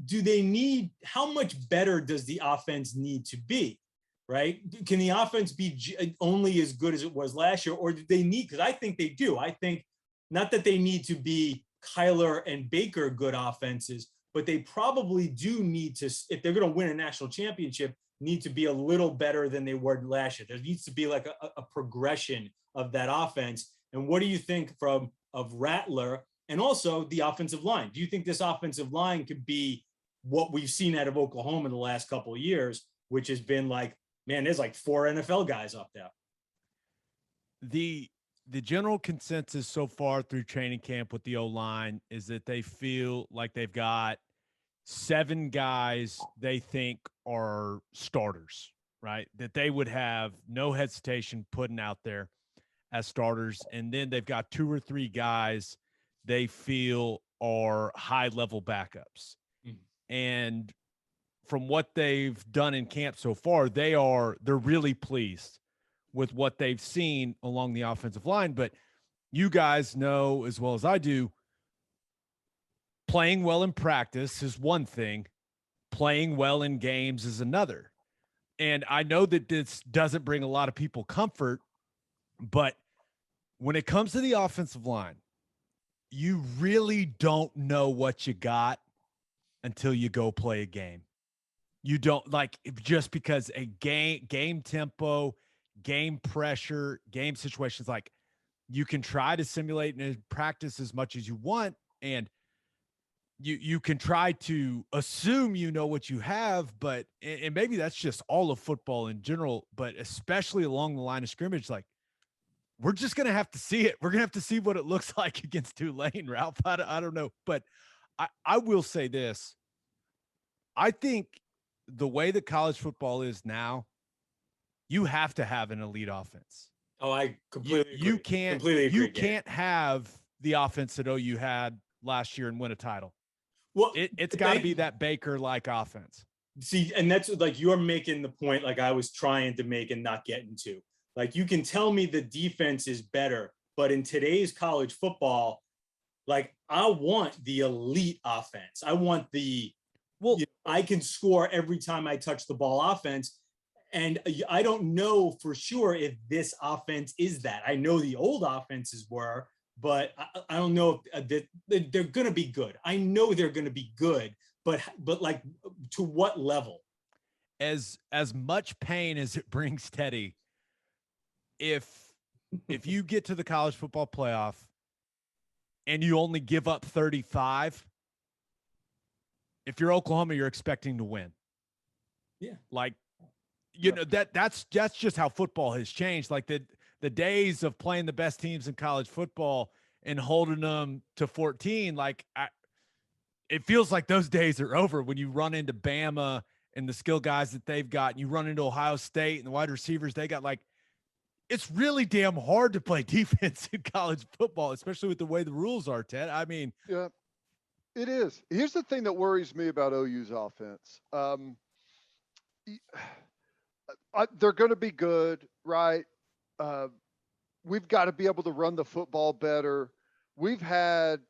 how much better does the offense need to be, right? Can the offense be only as good as it was last year, or do they need, because I think they do. I think not that they need to be Kyler and Baker good offenses, but they probably do need to, if they're going to win a national championship, need to be a little better than they were last year. There needs to be like a progression of that offense. And what do you think of Rattler and also the offensive line? Do you think this offensive line could be what we've seen out of Oklahoma in the last couple of years, which has been like, man, there's like 4 NFL guys up there. The general consensus so far through training camp with the O-line is that they feel like they've got 7 guys they think are starters, right? That they would have no hesitation putting out there as starters. And then they've got 2 or 3 guys they feel are high-level backups. Mm-hmm. And from what they've done in camp so far, they're really pleased with what they've seen along the offensive line. But you guys know as well as I do, playing well in practice is one thing, playing well in games is another. And I know that this doesn't bring a lot of people comfort, but when it comes to the offensive line, you really don't know what you got until you go play a game. You don't, like, just because a game tempo, game pressure, game situations, like, you can try to simulate and practice as much as you want, and you can try to assume you know what you have, but and maybe that's just all of football in general, but especially along the line of scrimmage, like, we're just going to have to see it. We're going to have to see what it looks like against Tulane, Ralph. I don't know. But I will say this. I think the way that college football is now, you have to have an elite offense. Oh, I completely agree. You can't have the offense that OU had last year and win a title. Well, it's got to be that Baker-like offense. See, and that's like you're making the point like I was trying to make and not getting to. Like, you can tell me the defense is better, but in today's college football, like, I want the elite offense. I want I can score every time I touch the ball offense. And I don't know for sure if this offense is that. I know the old offenses were, but I don't know if they're going to be good. I know they're going to be good, but like, to what level? As much pain as it brings Teddy, if you get to the college football playoff and you only give up 35, if you're Oklahoma, you're expecting to win. Yeah. Like, you know, that's just how football has changed. Like, the days of playing the best teams in college football and holding them to 14, like, it feels like those days are over when you run into Bama and the skill guys that they've got, and you run into Ohio State and the wide receivers they got. Like, it's really damn hard to play defense in college football, especially with the way the rules are, Ted. I mean, yeah, it is. Here's the thing that worries me about OU's offense. They're going to be good, right? We've got to be able to run the football better. We've had,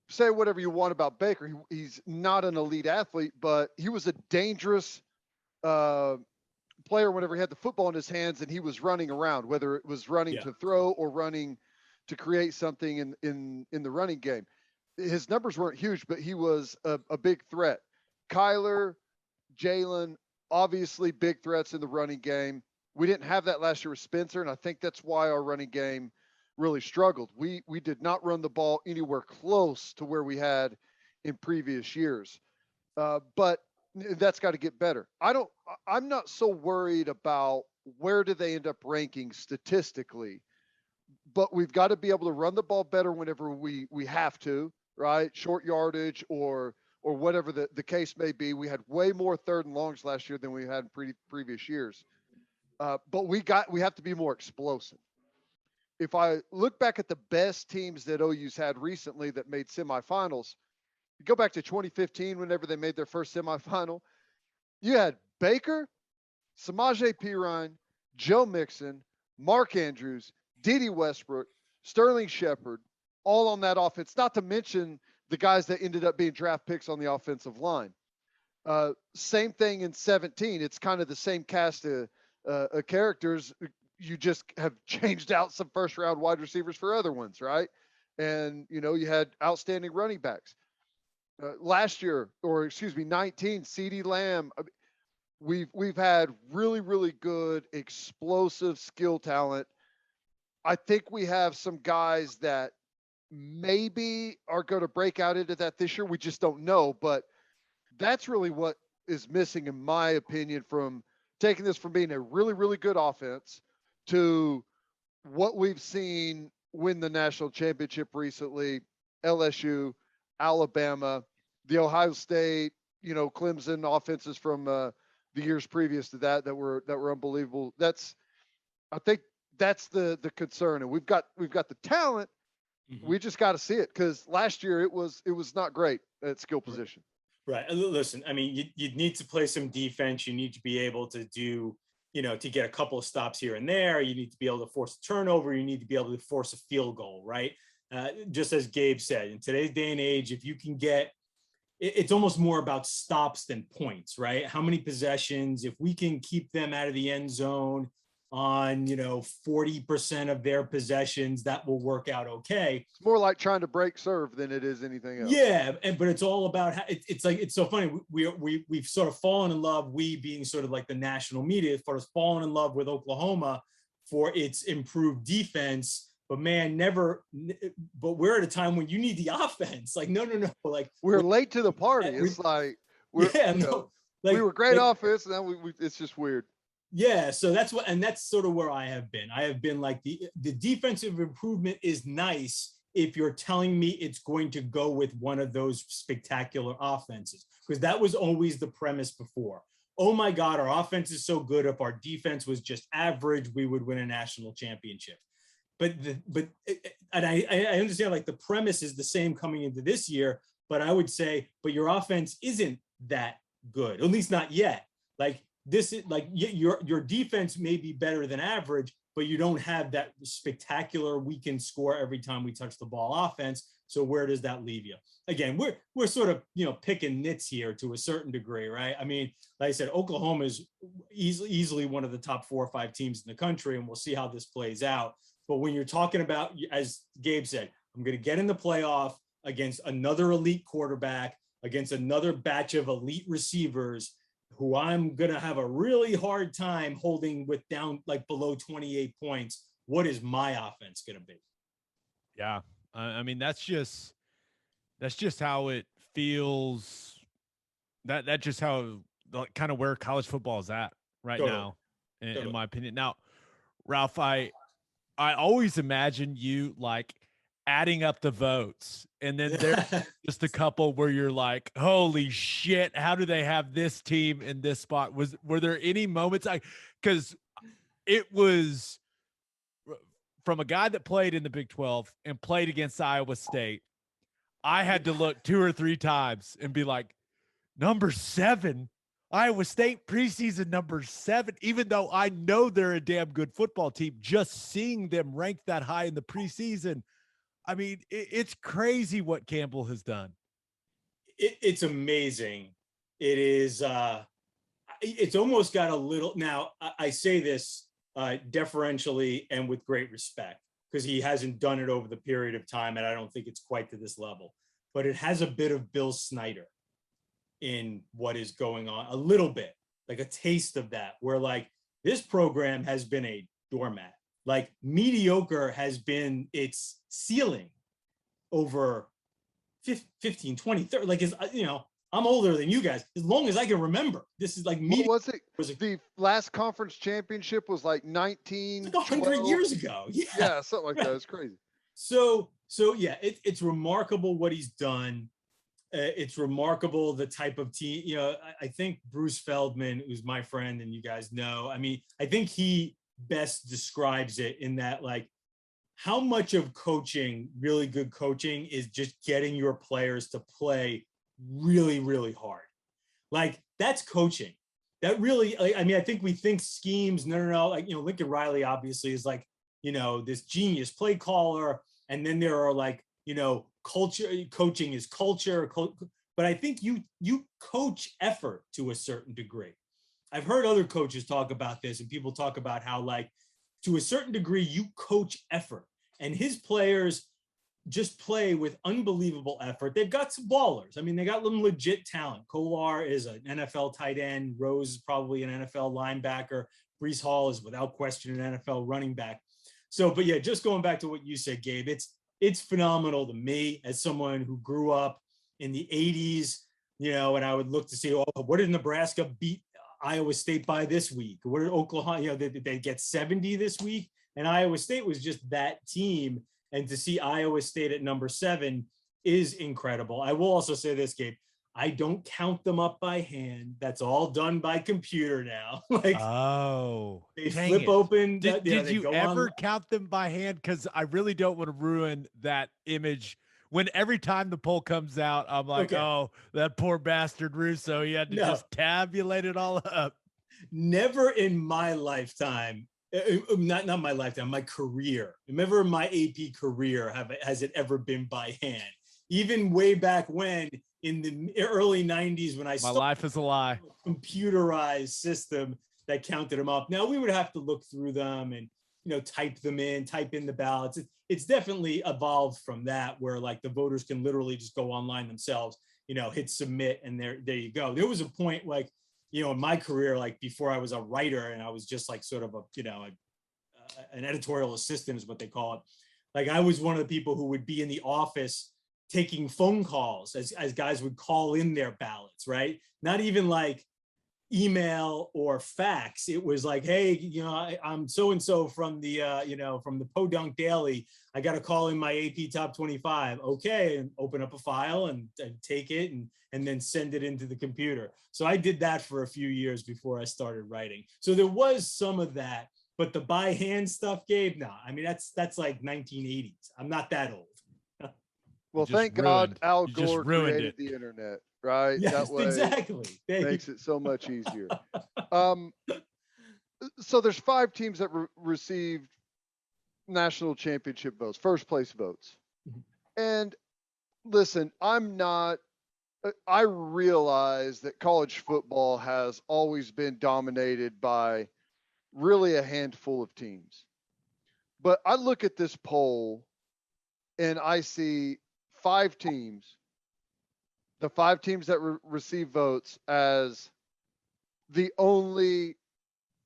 say whatever you want about Baker. He's not an elite athlete, but he was a dangerous player whenever he had the football in his hands and he was running around, whether it was running to throw or running to create something in the running game. His numbers weren't huge, but he was a big threat. Kyler, Jalen, obviously big threats in the running game. We didn't have that last year with Spencer, and I think that's why our running game really struggled. We did not run the ball anywhere close to where we had in previous years. But that's got to get better. I'm not so worried about where do they end up ranking statistically, but we've got to be able to run the ball better whenever we have to, right? Short yardage or whatever the case may be. We had way more 3rd and longs last year than we had in previous years. But we have to be more explosive. If I look back at the best teams that OU's had recently that made semifinals, you go back to 2015, whenever they made their first semifinal, you had Baker, Samaje Perine, Joe Mixon, Mark Andrews, Dede Westbrook, Sterling Shepard, all on that offense, not to mention the guys that ended up being draft picks on the offensive line. Same thing in 17. It's kind of the same cast of characters. You just have changed out some first-round wide receivers for other ones, right? And, you had outstanding running backs. Last year, 19, CeeDee Lamb. We've had really, really good explosive skill talent. I think we have some guys that maybe are going to break out into that this year. We just don't know, but that's really what is missing, in my opinion, from taking this from being a really, really good offense to what we've seen win the national championship recently, LSU, Alabama, the Ohio State, Clemson offenses from the years previous to that were unbelievable. I think that's the concern, and we've got the talent. Mm-hmm. We just got to see it, because last year it was not great at skill position. Right. Listen, I mean, you need to play some defense. You need to be able to do, to get a couple of stops here and there. You need to be able to force a turnover. You need to be able to force a field goal, right? Just as Gabe said, in today's day and age, if you can get, it's almost more about stops than points, right? How many possessions, if we can keep them out of the end zone on 40% of their possessions, that will work out okay. It's more like trying to break serve than it is anything else. Yeah, but it's all about how it's like, it's so funny. We've sort of fallen in love, we being sort of like the national media, sort of fallen in love with Oklahoma for its improved defense. But man, but we're at a time when you need the offense. Like, no. Like, we're late to the party. It's like, we were great offense, and now it's just weird. Yeah, so that's sort of where I have been. I have been like, the defensive improvement is nice if you're telling me it's going to go with one of those spectacular offenses, because that was always the premise before. Oh my God, our offense is so good. If our defense was just average, we would win a national championship. And I understand, like, the premise is the same coming into this year, but I would say, but your offense isn't that good, at least not yet. Like, this is like, your defense may be better than average, but you don't have that spectacular, we can score every time we touch the ball offense. So where does that leave you? Again, we're sort of, picking nits here to a certain degree, right? I mean, like I said, Oklahoma is easily one of the top 4 or 5 teams in the country, and we'll see how this plays out. But when you're talking about, as Gabe said, I'm going to get in the playoff against another elite quarterback, against another batch of elite receivers, who I'm going to have a really hard time holding with down like below 28 points. What is my offense going to be? Yeah. I mean, that's just how it feels. That's just how, kind of where college football is at right now, in my opinion. Now, Ralph, I always imagine you like adding up the votes, and then there's just a couple where you're like, holy shit, how do they have this team in this spot? Were there any moments because it was from a guy that played in the Big 12 and played against Iowa State, I had to look 2 or 3 times and be like, number 7, Iowa State preseason number 7, even though I know they're a damn good football team, just seeing them ranked that high in the preseason. I mean, it's crazy what Campbell has done. It's amazing. It is. It's almost got a little. Now, I say this deferentially and with great respect, because he hasn't done it over the period of time, and I don't think it's quite to this level. But it has a bit of Bill Snyder in what is going on, a little bit, like a taste of that, where like This program has been a doormat. Like mediocre has been its ceiling over 15, 20, 30. Like, I'm older than you guys. As long as I can remember, this is like What was it? Was The last conference championship was like 19, 100 years ago. Yeah, something like that. It's crazy. So yeah, it's remarkable what he's done. It's remarkable the type of team. I think Bruce Feldman, who's my friend and you guys know, I mean, I think he best describes it in that, like, how much of coaching, really good coaching, is just getting your players to play really, really hard. Like, that's coaching. That really, I mean, I think we think schemes, no. Like, Lincoln Riley obviously is like, this genius play caller. And then there are like, culture, coaching is culture. But I think you coach effort to a certain degree. I've heard other coaches talk about this, and people talk about how, like, to a certain degree, you coach effort. And his players just play with unbelievable effort. They've got some ballers. I mean, they got some legit talent. Kolar is an NFL tight end. Rose is probably an NFL linebacker. Breece Hall is without question an NFL running back. So, but yeah, just going back to what you said, Gabe, it's phenomenal to me as someone who grew up in the 80s, and I would look to see, what did Nebraska beat Iowa State by this week? What did Oklahoma, did they get 70 this week? And Iowa State was just that team. And to see Iowa State at number 7 is incredible. I will also say this, Gabe, I don't count them up by hand. That's all done by computer now. Like, they flip open. Did you ever count them by hand? Because I really don't want to ruin that image. When every time the poll comes out, I'm like, oh, that poor bastard Russo. He had to just tabulate it all up. Never in my lifetime. Not my lifetime, my career. Remember my AP career, has it ever been by hand? Even way back when, in the early 90s, when I started, my life is a lie. Computerized system that counted them up. Now we would have to look through them and type in the ballots. It's definitely evolved from that, where like the voters can literally just go online themselves, hit submit, and there you go. There was a point, like, in my career, like before I was a writer and I was just like sort of an editorial assistant is what they call it. Like, I was one of the people who would be in the office taking phone calls as guys would call in their ballots, right? Not even like email or fax. It was like, hey, I'm so-and-so from the, from the Podunk Daily. I got to call in my AP Top 25. Okay. And open up a file and take it and then send it into the computer. So I did that for a few years before I started writing. So there was some of that, but the by hand stuff, Gabe, no. I mean, that's like 1980s. I'm not that old. Well, thank God Al Gore created the internet, right? Yes, that way exactly. Makes it so much easier. So there's 5 teams that received national championship votes, first place votes. Mm-hmm. And listen, I realize that college football has always been dominated by really a handful of teams. But I look at this poll and I see 5 teams, the 5 teams that receive votes, as the only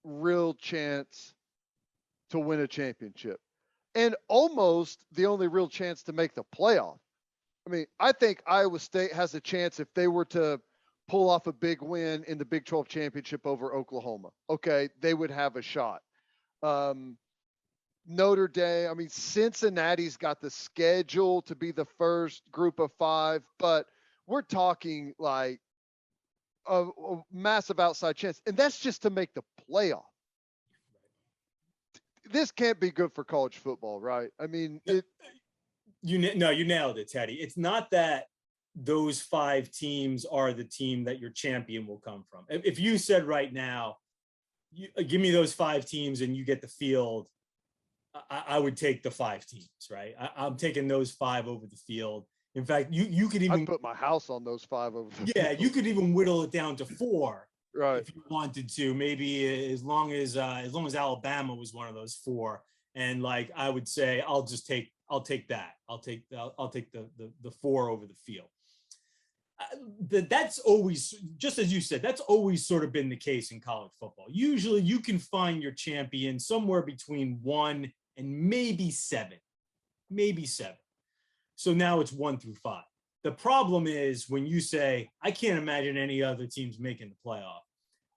real chance to win a championship and almost the only real chance to make the playoff. I mean, I think Iowa State has a chance if they were to pull off a big win in the Big 12 championship over Oklahoma. Okay, they would have a shot. Notre Dame, I mean, Cincinnati's got the schedule to be the first group of 5, but we're talking like a massive outside chance. And that's just to make the playoff. This can't be good for college football, right? I mean, you nailed it, Teddy. It's not that those 5 teams are the team that your champion will come from. If you said right now, give me those 5 teams and you get the field, I would take the 5 teams, right? I'm taking those 5 over the field. In fact, you could even put my house on those 5 over the field. field. You could even whittle it down to 4, right? If you wanted to. Maybe as long as Alabama was one of those 4, and like I would say, I'll take that. I'll take the 4 over the field. that's always, just as you said, that's always sort of been the case in college football. Usually you can find your champion somewhere between 1 and maybe 7. So now it's 1 through 5. The problem is when you say, I can't imagine any other teams making the playoff.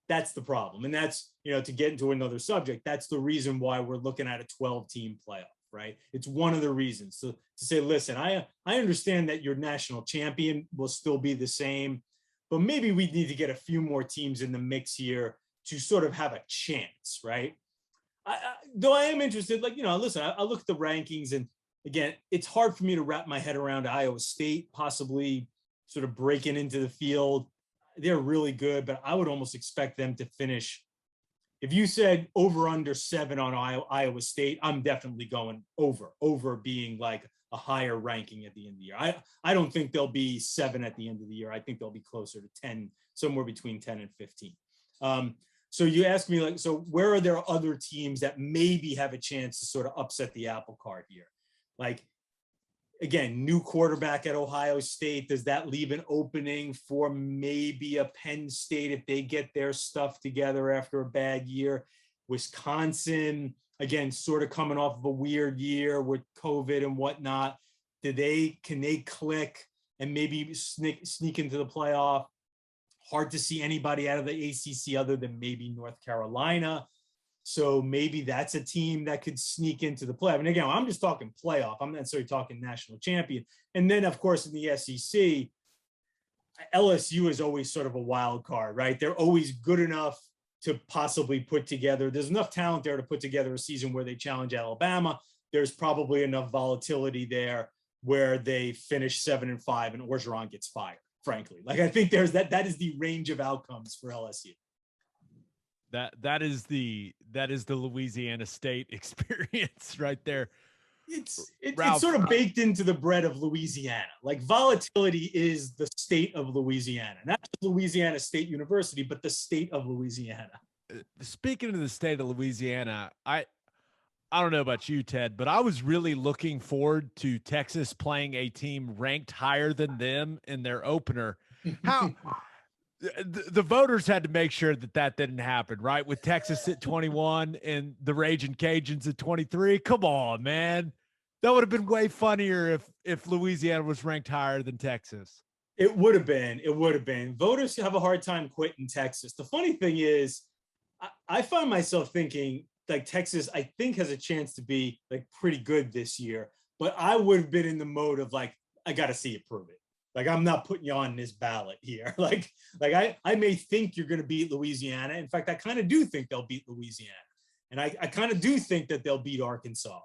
That's the problem. And that's, to get into another subject, that's the reason why we're looking at a 12-team playoff, right? It's one of the reasons. So to say, listen, I understand that your national champion will still be the same, but maybe we need to get a few more teams in the mix here to sort of have a chance, right? Though I am interested, listen, I look at the rankings, and again, it's hard for me to wrap my head around Iowa State possibly sort of breaking into the field. They're really good, but I would almost expect them to finish. If you said over under 7 on Iowa State, I'm definitely going over being like a higher ranking at the end of the year. I don't think they'll be 7 at the end of the year. I think they'll be closer to 10, somewhere between 10 and 15. So you ask me, so where are there other teams that maybe have a chance to sort of upset the apple cart here? Again, new quarterback at Ohio State. Does that leave an opening for maybe a Penn State if they get their stuff together after a bad year? Wisconsin, again, sort of coming off of a weird year with COVID and whatnot. Can they click and maybe sneak into the playoff? Hard to see anybody out of the ACC other than maybe North Carolina. So maybe that's a team that could sneak into the playoff. And again, I'm just talking playoff. I'm not necessarily talking national champion. And then, of course, in the SEC, LSU is always sort of a wild card, right? They're always good enough to possibly put together. There's enough talent there to put together a season where they challenge Alabama. There's probably enough volatility there where they finish 7-5 and Orgeron gets fired, frankly. I think there's that is the range of outcomes for LSU. That is the Louisiana State experience right there. It's sort of baked into the bread of Louisiana. Volatility is the state of Louisiana, not just Louisiana State University, but the state of Louisiana. Speaking of the state of Louisiana, I don't know about you, Ted, but I was really looking forward to Texas playing a team ranked higher than them in their opener. How the voters had to make sure that didn't happen, right? With Texas at 21 and the Ragin' Cajuns at 23. Come on, man. That would have been way funnier if Louisiana was ranked higher than Texas. It would have been. Voters have a hard time quitting Texas. The funny thing is, I find myself thinking Texas, I think, has a chance to be pretty good this year, but I would have been in the mode of I got to see you prove it. I'm not putting you on this ballot here. I may think you're going to beat Louisiana. In fact, I kind of do think they'll beat Louisiana. And I kind of do think that they'll beat Arkansas.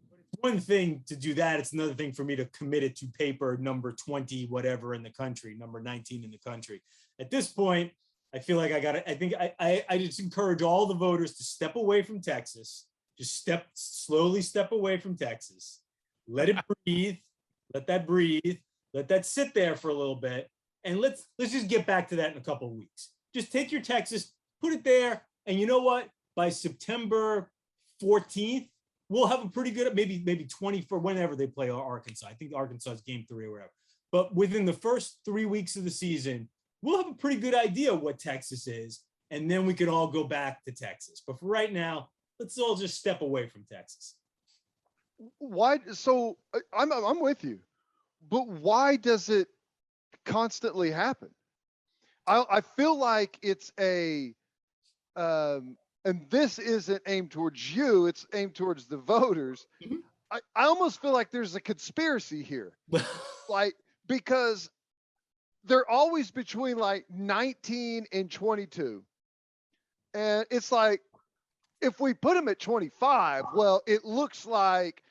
But it's one thing to do that. It's another thing for me to commit it to paper number 20, whatever in the country, number 19 in the country. At this point, I feel like I just encourage all the voters to step away from Texas. Just slowly step away from Texas. Let it breathe. Let that breathe. Let that sit there for a little bit, and let's just get back to that in a couple of weeks. Just take your Texas, put it there, and you know what? By September 14th, we'll have a pretty good, maybe 20 for whenever they play Arkansas. I think Arkansas is game 3 or whatever. But within the first 3 weeks of the season, we'll have a pretty good idea of what Texas is, and then we could all go back to Texas. But for right now, let's all just step away from Texas. Why? So I'm with you. But why does it constantly happen? I feel like it's and this isn't aimed towards you, it's aimed towards the voters. Mm-hmm. I almost feel like there's a conspiracy here. Because they're always between 19 and 22. And it's if we put them at 25, well, it looks like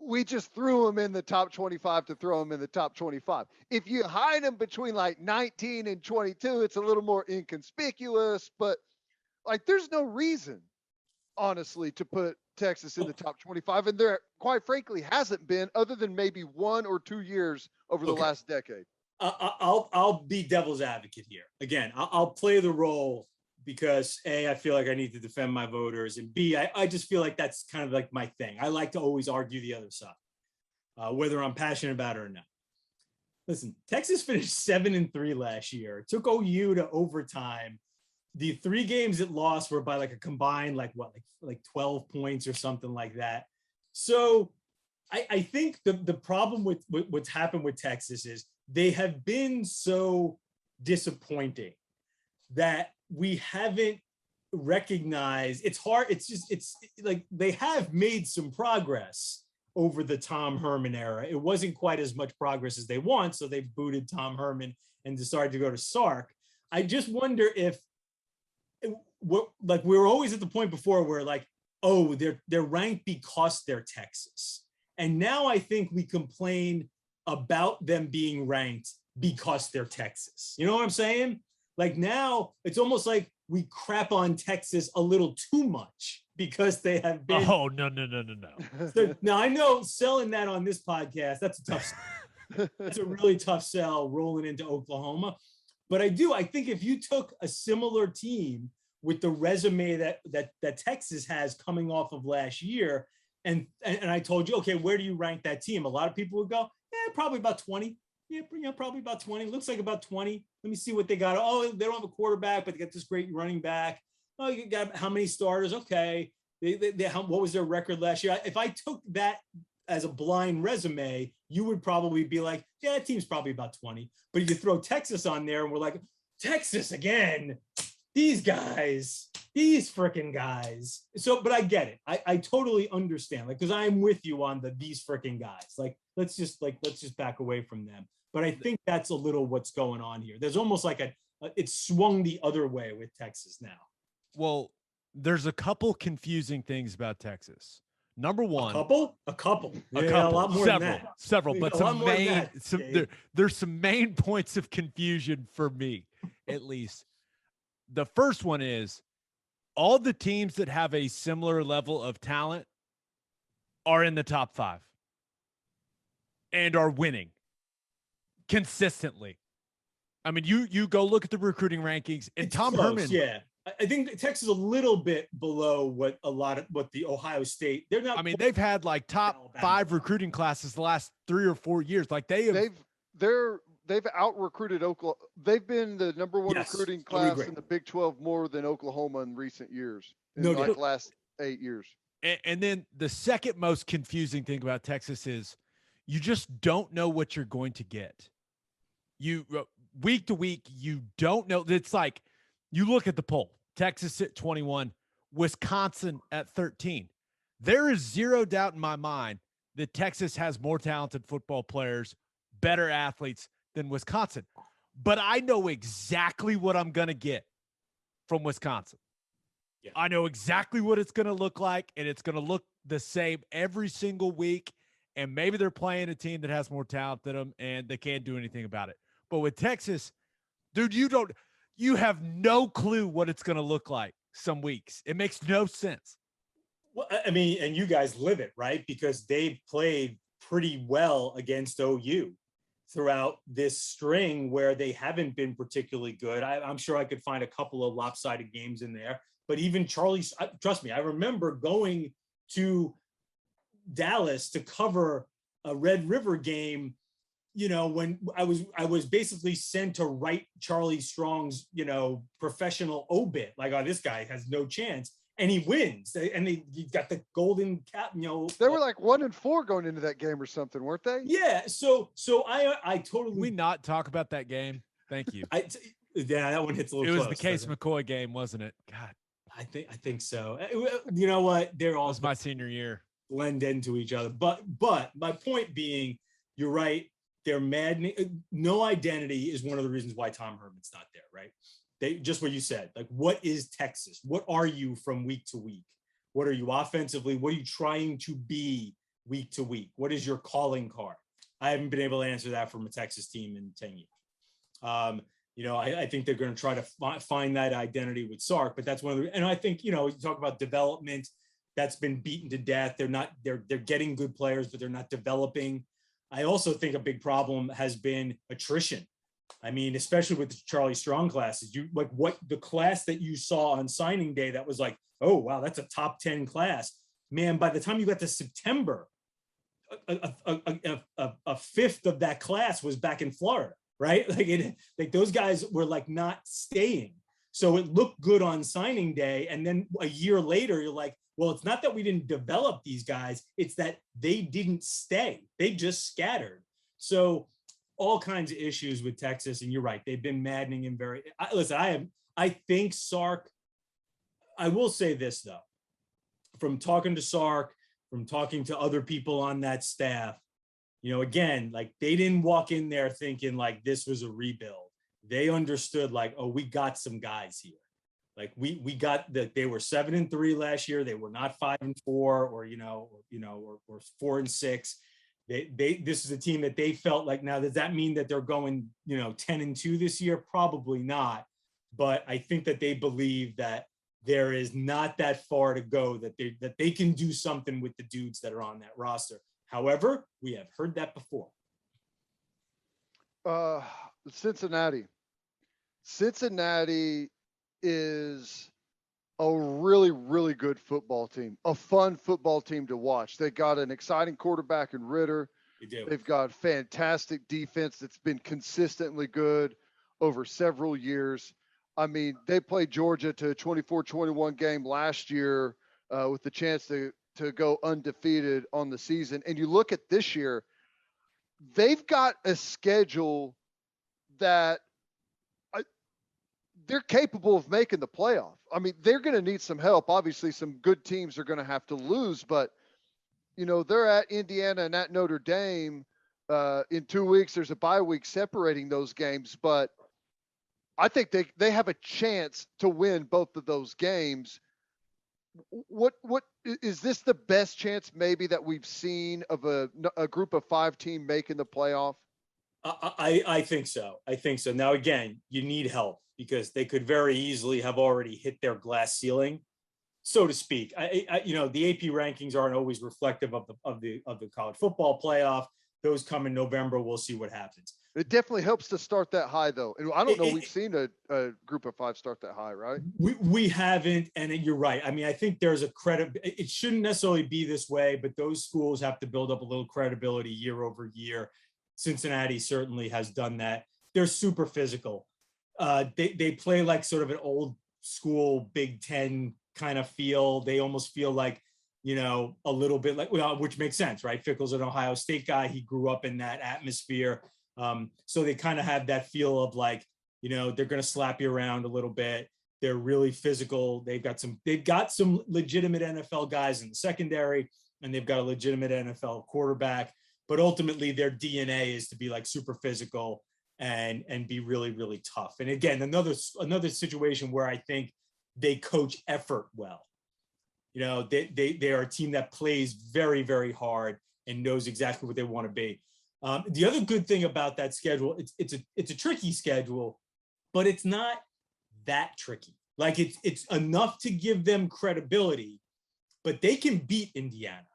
we just threw them in the top 25 to throw them in the top 25. If you hide them between 19 and 22, it's a little more inconspicuous, but there's no reason, honestly, to put Texas in the top 25. And there, quite frankly, hasn't been, other than maybe 1 or 2 years over the last decade. I'll be devil's advocate here. Again, I'll play the role because A, I feel like I need to defend my voters, and B, I just feel like that's kind of my thing. I like to always argue the other side, whether I'm passionate about it or not. listen, Texas finished 7-3 last year. It took OU to overtime. The 3 games it lost were by like a combined, like 12 points or something like that. So I think the problem with what's happened with Texas is they have been so disappointing that we haven't recognized. It's hard. It's like they have made some progress over the Tom Herman era. It wasn't quite as much progress as they want, so they booted Tom Herman and decided to go to Sark. I just wonder if we were always at the point before where like, oh, they're ranked because they're Texas. And now I think we complain about them being ranked because they're Texas. You know what I'm saying? Like now it's almost like we crap on Texas a little too much because they have been. Oh, no. So, now I know selling that on this podcast, that's a tough sell. That's a really tough sell rolling into Oklahoma. But I think if you took a similar team with the resume that Texas has coming off of last year, and I told you, okay, where do you rank that team? A lot of people would go, probably about 20. Yeah, probably about 20. Looks like about 20. Let me see what they got. Oh, they don't have a quarterback, but they got this great running back. Oh, you got how many starters? Okay. What was their record last year? If I took that as a blind resume, you would probably be like, yeah, that team's probably about 20. But if you throw Texas on there and we're like, Texas again, these freaking guys. So, but I get it. I totally understand. Like, because I'm with you on these freaking guys. Like, let's just back away from them. But I think that's a little what's going on here. There's almost like it's swung the other way with Texas now. Well, there's a couple confusing things about Texas. Number one, a couple, a lot more several, but there's some main points of confusion for me, at least. The first one is all the teams that have a similar level of talent are in the top 5 and are winning consistently. I mean, you go look at the recruiting rankings and it's Tom close, Herman. Yeah. I think Texas is a little bit below what the Ohio State. They're not. I mean, they've had like top Alabama. 5 recruiting classes the last 3 or 4 years. Like they've out recruited Oklahoma. They've been the number 1 recruiting class in the Big 12 more than Oklahoma in recent years. Last 8 years. And then the second most confusing thing about Texas is you just don't know what you're going to get. You week to week, you don't know. It's like you look at the poll, Texas at 21, Wisconsin at 13. There is zero doubt in my mind that Texas has more talented football players, better athletes than Wisconsin. But I know exactly what I'm going to get from Wisconsin. Yeah. I know exactly what it's going to look like, and it's going to look the same every single week. And maybe they're playing a team that has more talent than them, and they can't do anything about it. But with Texas, dude, you have no clue what it's going to look like some weeks. It makes no sense. Well, I mean, and you guys live it, right? Because they've played pretty well against OU throughout this string where they haven't been particularly good. I'm sure I could find a couple of lopsided games in there. But even Charlie, trust me, I remember going to Dallas to cover a Red River game, when I was basically sent to write Charlie Strong's, professional obit, like, oh, this guy has no chance, and he wins, and he got the golden cap. They were like 1-4 going into that game or something, weren't they? Yeah. So I totally. Can we not talk about that game? Thank you. Yeah, that one hits a little. It was close, the Case McCoy game, wasn't it? God. I think so. You know what? They're all. It was my senior year. Blend into each other, but my point being, you're right. They're maddening. No identity is one of the reasons why Tom Herman's not there, right? They just what you said. Like, what is Texas? What are you from week to week? What are you offensively? What are you trying to be week to week? What is your calling card? I haven't been able to answer that from a Texas team in 10 years. I think they're going to try to find that identity with Sark, but that's one of the. And I think you talk about development. That's been beaten to death. They're getting good players, but they're not developing. I also think a big problem has been attrition. I mean, especially with the Charlie Strong classes, what the class that you saw on signing day that was like, oh, wow, that's a top 10 class, man. By the time you got to September, a fifth of that class was back in Florida, right? Like those guys were like not staying. So it looked good on signing day. And then a year later, you're like, well, it's not that we didn't develop these guys. It's that they didn't stay. They just scattered. So all kinds of issues with Texas. And you're right. They've been maddening and I think Sark, I will say this though, from talking to Sark, from talking to other people on that staff, again, like they didn't walk in there thinking like this was a rebuild. They understood like, oh, we got some guys here. Like we got that they were 7-3 last year. They were not 5-4 or 4-6. This is a team that they felt like. Now, does that mean that they're going 10-2 this year? Probably not. But I think that they believe that there is not that far to go, that they can do something with the dudes that are on that roster. However, we have heard that before. Cincinnati is a really, really good football team, a fun football team to watch. They got an exciting quarterback in Ritter. They do. They've got fantastic defense that's been consistently good over several years. I mean, they played Georgia to a 24-21 game last year with the chance to go undefeated on the season. And you look at this year, they've got a schedule that they're capable of making the playoff. I mean, they're going to need some help. Obviously, some good teams are going to have to lose, but, they're at Indiana and at Notre Dame. In 2 weeks, there's a bye week separating those games, but I think they have a chance to win both of those games. What is this the best chance maybe that we've seen of a group of 5 team making the playoff? I think so. Now, again, you need help because they could very easily have already hit their glass ceiling, so to speak. The AP rankings aren't always reflective of the college football playoff. Those come in November. We'll see what happens. It definitely helps to start that high, though. And I don't know, we've seen a group of 5 start that high, right? We haven't, and you're right. I mean, I think there's a credit. It shouldn't necessarily be this way, but those schools have to build up a little credibility year over year. Cincinnati certainly has done that. They're super physical. They play like sort of an old school Big Ten kind of feel. They almost feel like, a little bit like, which makes sense, right? Fickle's an Ohio State guy. He grew up in that atmosphere. So they kind of have that feel of like, they're going to slap you around a little bit. They're really physical. They've got some legitimate NFL guys in the secondary, and they've got a legitimate NFL quarterback. But ultimately, their DNA is to be like super physical and be really, really tough. And again, another situation where I think they coach effort well. They are a team that plays very, very hard and knows exactly what they want to be. The other good thing about that schedule, it's a tricky schedule, but it's not that tricky. Like it's enough to give them credibility, but they can beat Indiana.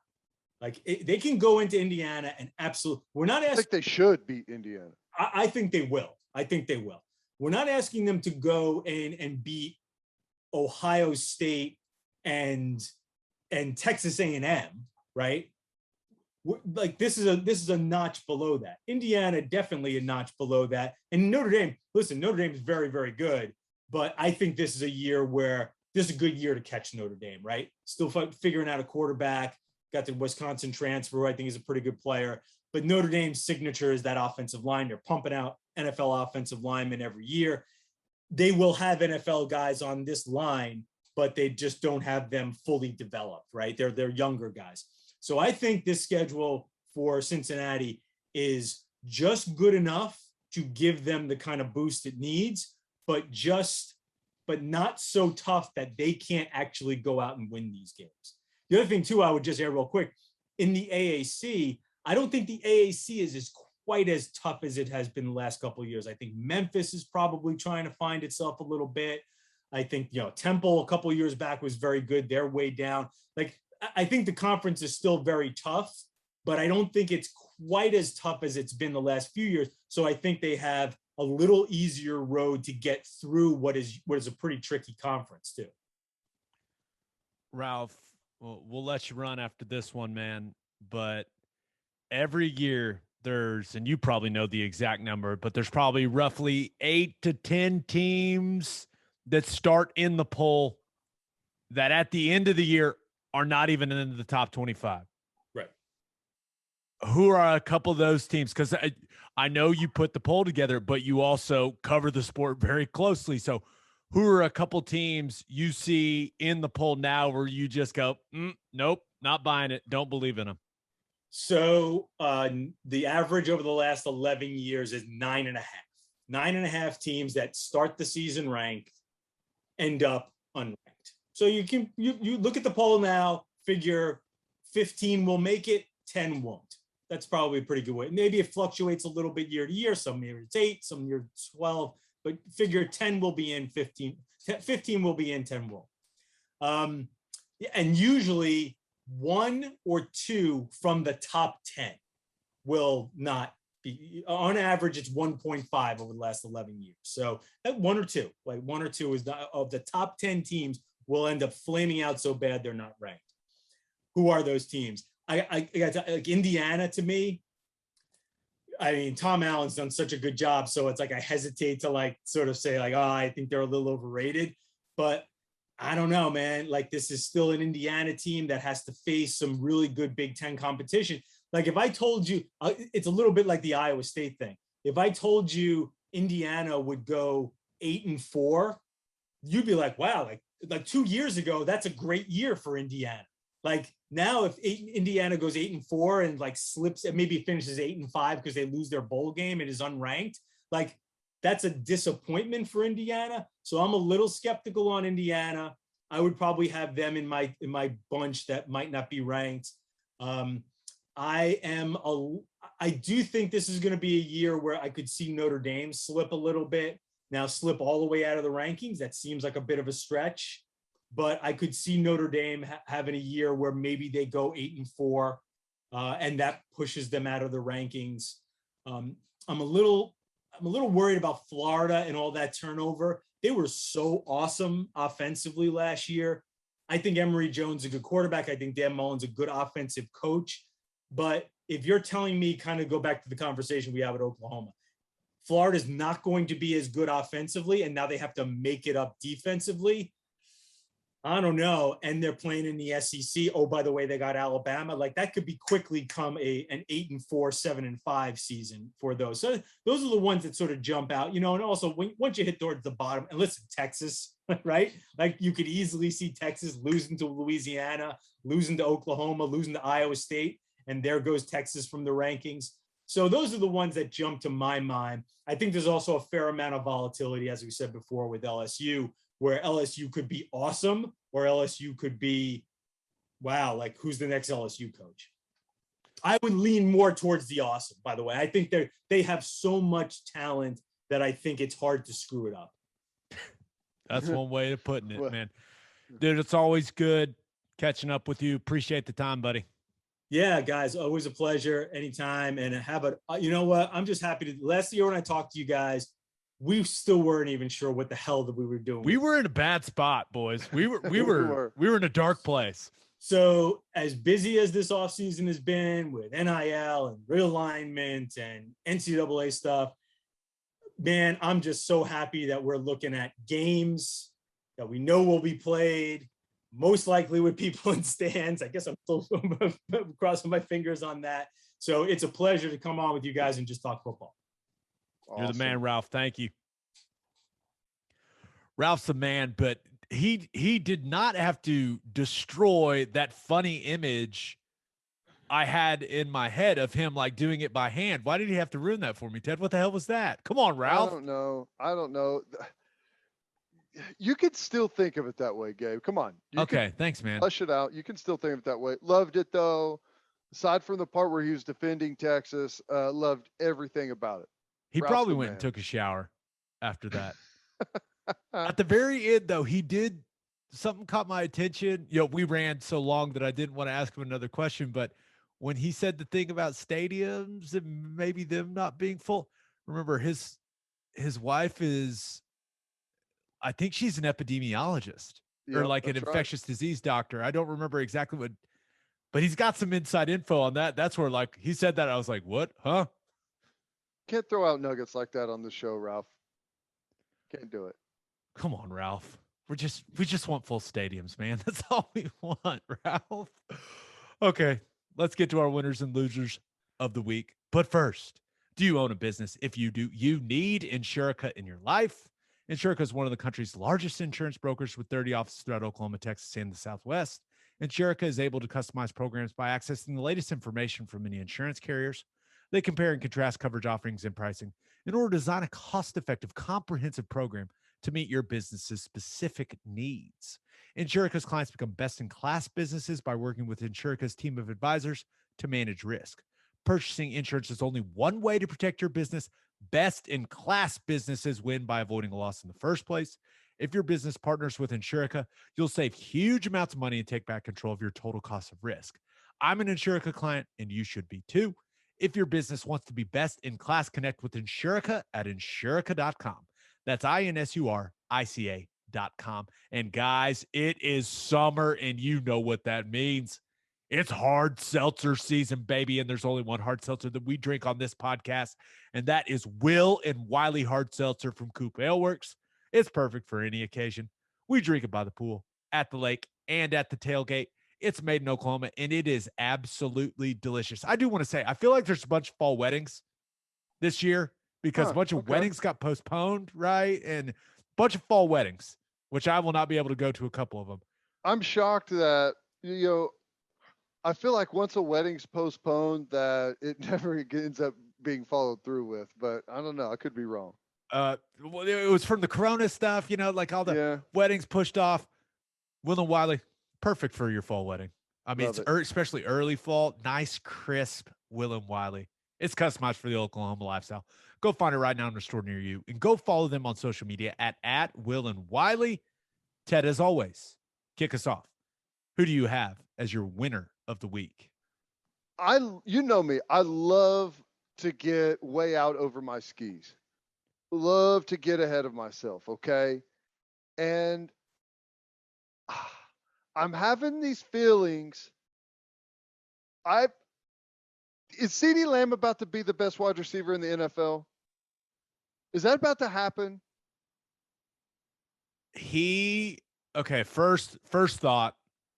Like they can go into Indiana and absolutely. We're not asking. I think they should beat Indiana. I think they will. We're not asking them to go in and beat Ohio State and Texas A&M, right? Like this is a notch below that. Indiana definitely a notch below that. And Notre Dame, listen, Notre Dame is very, very good, but I think this is a year where this is a good year to catch Notre Dame, right? Still figuring out a quarterback. Got the Wisconsin transfer, who I think is a pretty good player. But Notre Dame's signature is that offensive line. They're pumping out NFL offensive linemen every year. They will have NFL guys on this line, but they just don't have them fully developed, right? They're younger guys. So I think this schedule for Cincinnati is just good enough to give them the kind of boost it needs, but not so tough that they can't actually go out and win these games. The other thing too, I would just add real quick, in the AAC, I don't think the AAC is quite as tough as it has been the last couple of years. I think Memphis is probably trying to find itself a little bit. I think, Temple a couple of years back was very good. They're way down. Like, I think the conference is still very tough, but I don't think it's quite as tough as it's been the last few years. So I think they have a little easier road to get through what is a pretty tricky conference too. Ralph, we'll let you run after this one, man. But every year there's, and you probably know the exact number, but there's probably roughly 8 to 10 teams that start in the poll that at the end of the year are not even in the top 25. Right. Who are a couple of those teams? Because I know you put the poll together, but you also cover the sport very closely. So who are a couple teams you see in the poll now where you just go, nope, not buying it, don't believe in them? So the average over the last 11 years is 9.5. 9.5 teams that start the season ranked end up unranked. So you look at the poll now, figure 15 will make it, 10 won't. That's probably a pretty good way. Maybe it fluctuates a little bit year to year. Some year it's 8, some year it's 12, but figure 10 will be in, 15 will be in, 10 will. And usually 1 or 2 from the top 10 will not be, on average, it's 1.5 over the last 11 years. So that 1 or 2, like 1 or 2 is not, of the top 10 teams will end up flaming out so bad they're not ranked. Who are those teams? I got to, like Indiana to me. I mean, Tom Allen's done such a good job. So it's like, I hesitate to like sort of say like, oh, I think they're a little overrated, but I don't know, man. Like this is still an Indiana team that has to face some really good Big Ten competition. Like if I told you, it's a little bit like the Iowa State thing. If I told you Indiana would go 8-4, you'd be like, wow, like 2 years ago, that's a great year for Indiana. Like now, if Indiana goes 8-4 and like slips and maybe finishes 8-5 because they lose their bowl game and is unranked, like that's a disappointment for Indiana. So I'm a little skeptical on Indiana. I would probably have them in my bunch that might not be ranked. I do think this is going to be a year where I could see Notre Dame slip a little bit. Now slip all the way out of the rankings. That seems like a bit of a stretch, but I could see Notre Dame having a year where maybe they go 8-4, and that pushes them out of the rankings. I'm a little worried about Florida and all that turnover. They were so awesome offensively last year. I think Emory Jones is a good quarterback. I think Dan Mullen's a good offensive coach. But if you're telling me, kind of go back to the conversation we have at Oklahoma, Florida's not going to be as good offensively, and now they have to make it up defensively. I don't know. And they're playing in the SEC. Oh, by the way, they got Alabama. Like that could be quickly come an 8-4, 7-5 season for those. So those are the ones that sort of jump out, you know, and also once you hit towards the bottom, and listen, Texas, right? Like you could easily see Texas losing to Louisiana, losing to Oklahoma, losing to Iowa State. And there goes Texas from the rankings. So those are the ones that jump to my mind. I think there's also a fair amount of volatility, as we said before, with LSU, where LSU could be awesome or LSU could be, wow, like who's the next LSU coach? I would lean more towards the awesome, by the way. I think they have so much talent that I think it's hard to screw it up. That's one way of putting it, man. Dude, it's always good catching up with you. Appreciate the time, buddy. Yeah, guys, always a pleasure anytime. And you know what? I'm just happy to, last year when I talked to you guys, we still weren't even sure what the hell that we were doing. We were in a bad spot, boys. We were in a dark place. So as busy as this offseason has been with NIL and realignment and NCAA stuff, man, I'm just so happy that we're looking at games that we know will be played, most likely with people in stands. I guess I'm still crossing my fingers on that. So it's a pleasure to come on with you guys and just talk football. Awesome. You're the man, Ralph. Thank you. Ralph's the man, but he did not have to destroy that funny image I had in my head of him like doing it by hand. Why did he have to ruin that for me, Ted? What the hell was that? Come on, Ralph. I don't know. You could still think of it that way, Gabe. Come on. Okay, thanks, man. Flush it out. You can still think of it that way. Loved it, though. Aside from the part where he was defending Texas, loved everything about it. He Ralph's probably went and took a shower after that. At the very end, though, he did something caught my attention. You know, we ran so long that I didn't want to ask him another question, but when he said the thing about stadiums and maybe them not being full, remember his wife is, I think she's an epidemiologist or like an infectious disease doctor. I don't remember exactly but he's got some inside info on that. That's where, like, he said that. I was like, what? Huh? Can't throw out nuggets like that on the show, Ralph. Can't do it. Come on, Ralph. We just want full stadiums, man. That's all we want, Ralph. Okay, let's get to our winners and losers of the week. But first, do you own a business? If you do, you need Insurica in your life. Insurica is one of the country's largest insurance brokers with 30 offices throughout Oklahoma, Texas, and the Southwest. Insurica is able to customize programs by accessing the latest information from many insurance carriers. They compare and contrast coverage offerings and pricing in order to design a cost-effective, comprehensive program to meet your business's specific needs. Insurica's clients become best-in-class businesses by working with Insurica's team of advisors to manage risk. Purchasing insurance is only one way to protect your business. Best-in-class businesses win by avoiding a loss in the first place. If your business partners with Insurica, you'll save huge amounts of money and take back control of your total cost of risk. I'm an Insurica client, and you should be too. If your business wants to be best in class, connect with Insurica at insurica.com. That's INSURICA.com. And guys, it is summer, and you know what that means. It's hard seltzer season, baby, and there's only one hard seltzer that we drink on this podcast, and that is Will and Wiley Hard Seltzer from Coop Ale Works. It's perfect for any occasion. We drink it by the pool, at the lake, and at the tailgate. It's made in Oklahoma, and it is absolutely delicious. I do want to say, I feel like there's a bunch of fall weddings this year because a bunch of weddings got postponed, right? And a bunch of fall weddings, which I will not be able to go to a couple of them. I'm shocked that, I feel like once a wedding's postponed that it never ends up being followed through with, but I don't know. I could be wrong. Well, it was from the Corona stuff, like all the weddings pushed off. Will and Wiley, perfect for your fall wedding. I mean, especially early fall, nice, crisp Will and Wiley. It's customized for the Oklahoma lifestyle. Go find it right now in a store near you, and go follow them on social media at Will and Wiley. Ted, as always, kick us off. Who do you have as your winner of the week? You know me. I love to get way out over my skis. Love to get ahead of myself, okay? And I'm having these feelings. Is CeeDee Lamb about to be the best wide receiver in the NFL? Is that about to happen? First thought,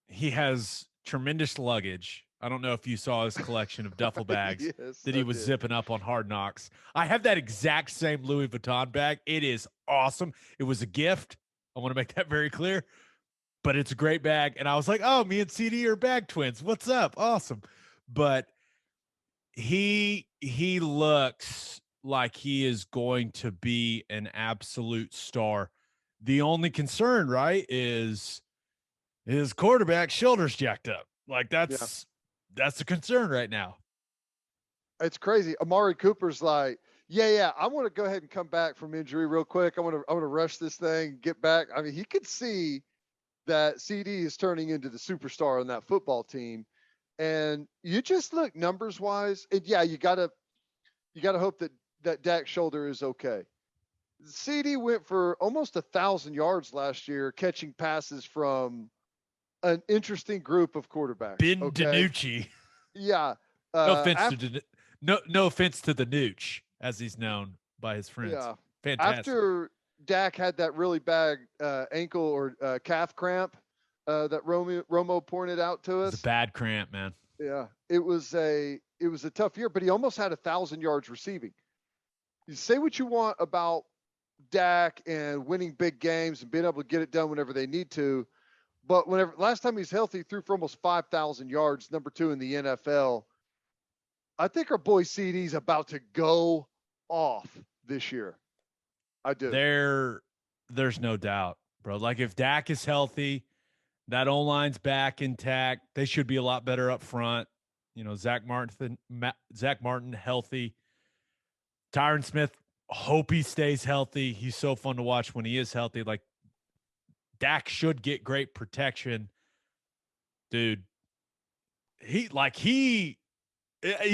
he has tremendous luggage. I don't know if you saw his collection of duffel bags that he was zipping up on Hard Knocks. I have that exact same Louis Vuitton bag. It is awesome. It was a gift. I want to make that very clear, but it's a great bag. And I was like, oh, me and CD are bag twins. What's up? Awesome. But he looks like he is going to be an absolute star. The only concern, right, is his quarterback shoulders jacked up. Like that's the concern right now. It's crazy. Amari Cooper's like, I want to go ahead and come back from injury real quick. I want to rush this thing, get back. I mean, he could see that CD is turning into the superstar on that football team. And you just look numbers wise, and you gotta hope that Dak's shoulder is okay. CD went for almost 1,000 yards last year, catching passes from an interesting group of quarterbacks. Ben DiNucci. Yeah. No offense to the Nooch, as he's known by his friends. Yeah. Fantastic. After Dak had that really bad ankle or calf cramp that Romo pointed out to us. It's a bad cramp, man. Yeah. It was a tough year, but he almost had 1,000 yards receiving. You say what you want about Dak and winning big games and being able to get it done whenever they need to. But last time he's healthy, threw for almost 5,000 yards, number 2 in the NFL. I think our boy CD's about to go off this year. I do. There's no doubt, bro. Like if Dak is healthy, that O-line's back intact. They should be a lot better up front. Zach Martin healthy. Tyron Smith, hope he stays healthy. He's so fun to watch when he is healthy. Like Dak should get great protection. Dude, he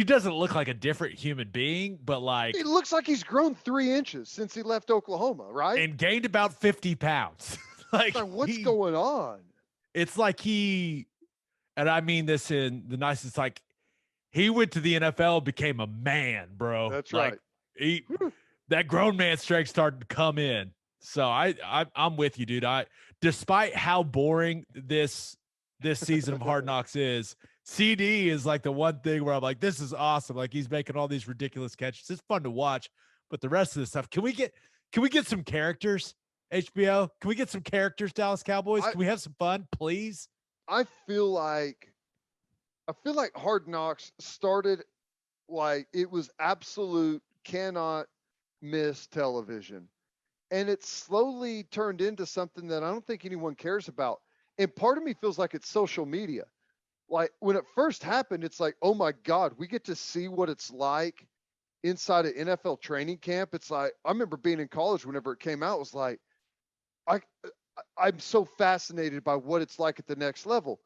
doesn't look like a different human being, but like he looks like he's grown 3 inches since he left Oklahoma, right? And gained about 50 pounds. What's going on? It's like he and I mean this in the nicest, like, he went to the NFL, became a man, bro. That's like, right. That grown man strength started to come in. So I'm with you, dude. Despite how boring this season of Hard Knocks is, CD is like the one thing where I'm like, this is awesome. Like, he's making all these ridiculous catches. It's fun to watch, but the rest of this stuff, can we get some characters? HBO, can we get some characters? Dallas Cowboys, can we have some fun, please? I feel like Hard Knocks started like it was absolute cannot miss television. And it slowly turned into something that I don't think anyone cares about. And part of me feels like it's social media. Like when it first happened, it's like, oh my God, we get to see what it's like inside an NFL training camp. It's like, I remember being in college whenever it came out, it was like, I'm so fascinated by what it's like at the next level.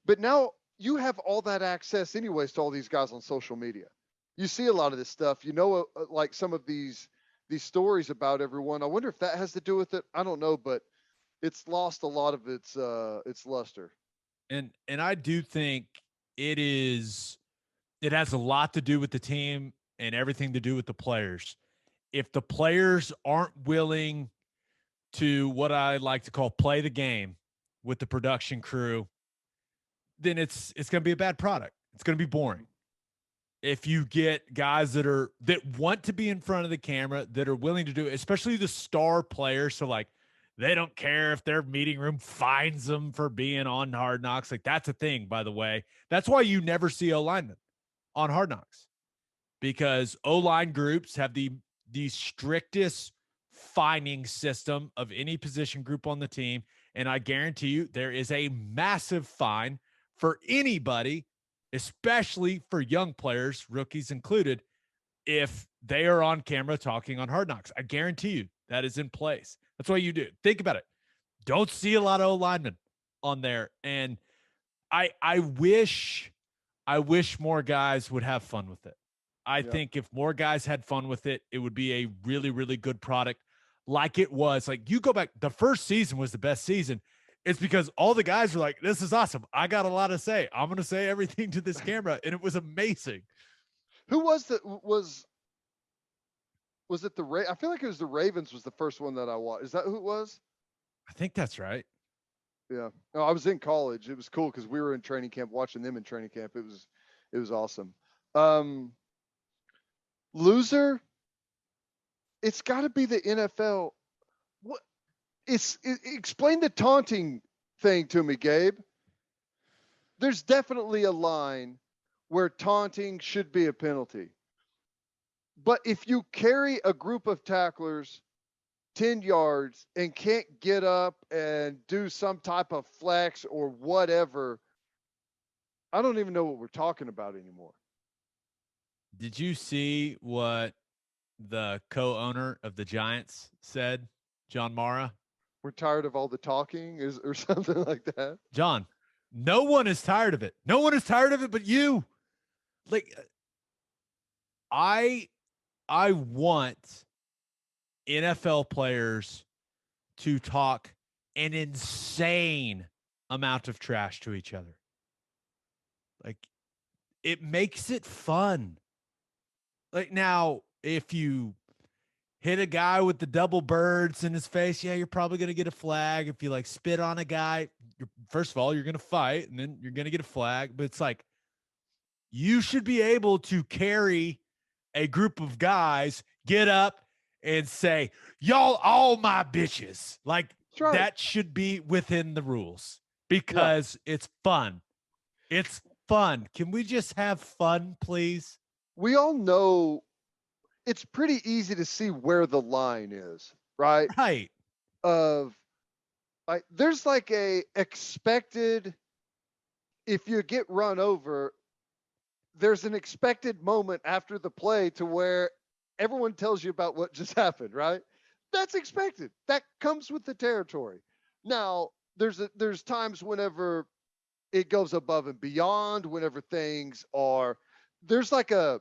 But now you have all that access anyways to all these guys on social media. You see a lot of this stuff, like some of these stories about everyone. I wonder if that has to do with it. I don't know, but it's lost a lot of its luster. And I do think it has a lot to do with the team and everything to do with the players. If the players aren't willing to, what I like to call, play the game with the production crew, then it's going to be a bad product. It's going to be boring. If you get guys that want to be in front of the camera, that are willing to do it, especially the star players. So like, they don't care if their meeting room fines them for being on Hard Knocks. Like, that's a thing, by the way. That's why you never see O-linemen on Hard Knocks, because O-line groups have the strictest fining system of any position group on the team. And I guarantee you there is a massive fine for anybody, especially for young players, rookies included, if they are on camera talking on Hard Knocks. I guarantee you that is in place. That's why you do. Think about it. Don't see a lot of O-linemen on there. And I wish more guys would have fun with it. I think if more guys had fun with it, it would be a really, really good product. Like it was. Like, you go back, the first season was the best season. It's because all the guys were like, this is awesome. I got a lot to say. I'm going to say everything to this camera. And it was amazing. Who was it I feel like it was the Ravens was the first one that I watched. Is that who it was? I think that's right. Yeah. No, I was in college. It was cool because we were in training camp watching them in training camp. It was awesome. Loser. It's got to be the NFL. What? Explain the taunting thing to me, Gabe. There's definitely a line where taunting should be a penalty. But if you carry a group of tacklers 10 yards and can't get up and do some type of flex or whatever, I don't even know what we're talking about anymore. Did you see what the co-owner of the Giants said, John Mara? We're tired of all the talking or something like that. John, no one is tired of it. No one is tired of it but you. Like, I want NFL players to talk an insane amount of trash to each other. Like, it makes it fun. Like, now, if you hit a guy with the double birds in his face, yeah, you're probably going to get a flag. If you like spit on a guy, first of all, you're going to fight and then you're going to get a flag. But it's like, you should be able to carry a group of guys, get up and say, y'all all my bitches. Like, right. That should be within the rules because it's fun. It's fun. Can we just have fun, please? We all know it's pretty easy to see where the line is, right? Right. There's like a expected, if you get run over, there's an expected moment after the play to where everyone tells you about what just happened, right? That's expected. That comes with the territory. Now, there's times whenever it goes above and beyond, whenever things are, there's like a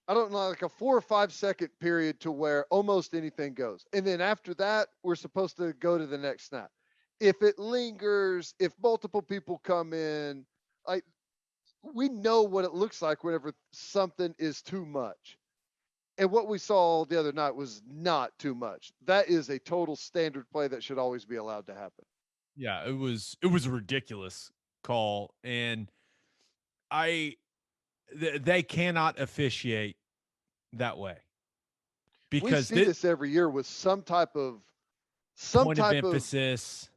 4 or 5 second period to where almost anything goes. And then after that, we're supposed to go to the next snap. If it lingers, if multiple people come in, like we know what it looks like whenever something is too much. And what we saw the other night was not too much. That is a total standard play that should always be allowed to happen. Yeah, it was a ridiculous call, and they cannot officiate that way We because see this every year with some type of point of emphasis,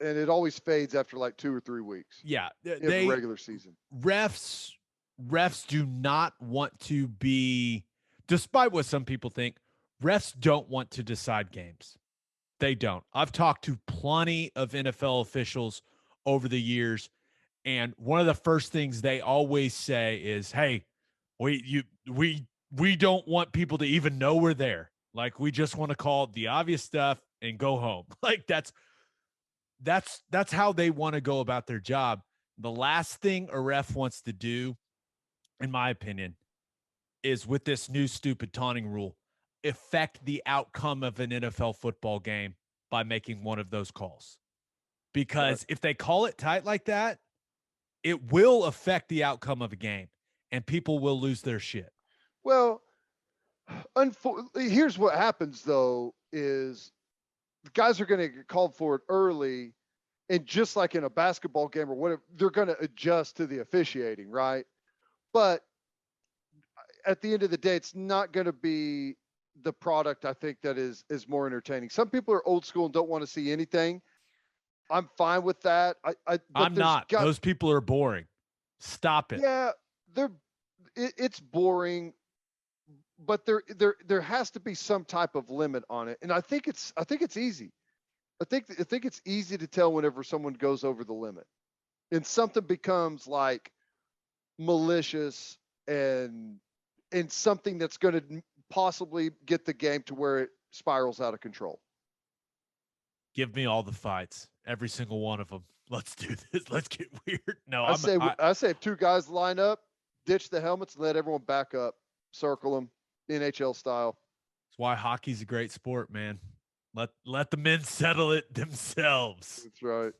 and it always fades after like 2 or 3 weeks. Yeah, in the regular season. Refs do not want to be, despite what some people think, refs don't want to decide games. They don't. I've talked to plenty of NFL officials over the years, and one of the first things they always say is, "Hey, we don't want people to even know we're there. Like, we just want to call the obvious stuff and go home." Like that's how they want to go about their job. The last thing a ref wants to do, in my opinion, is with this new stupid taunting rule, affect the outcome of an NFL football game by making one of those calls. Because if they call it tight like that, it will affect the outcome of a game and people will lose their shit. Well, here's what happens though is the guys are going to get called for it early, and just like in a basketball game or whatever, they're going to adjust to the officiating, right? But at the end of the day, it's not going to be the product, I think, that is more entertaining. Some people are old school and don't want to see anything. I'm fine with that. I'm not. Those people are boring. Stop it. Yeah, it's boring, but there has to be some type of limit on it, and I think it's easy. I think it's easy to tell whenever someone goes over the limit, and something becomes like malicious and something that's going to possibly get the game to where it spirals out of control. Give me all the fights, every single one of them. Let's do this. Let's get weird. No, I say if 2 guys line up, ditch the helmets and let everyone back up, circle them, NHL style. That's why hockey's a great sport, man. Let the men settle it themselves. That's right.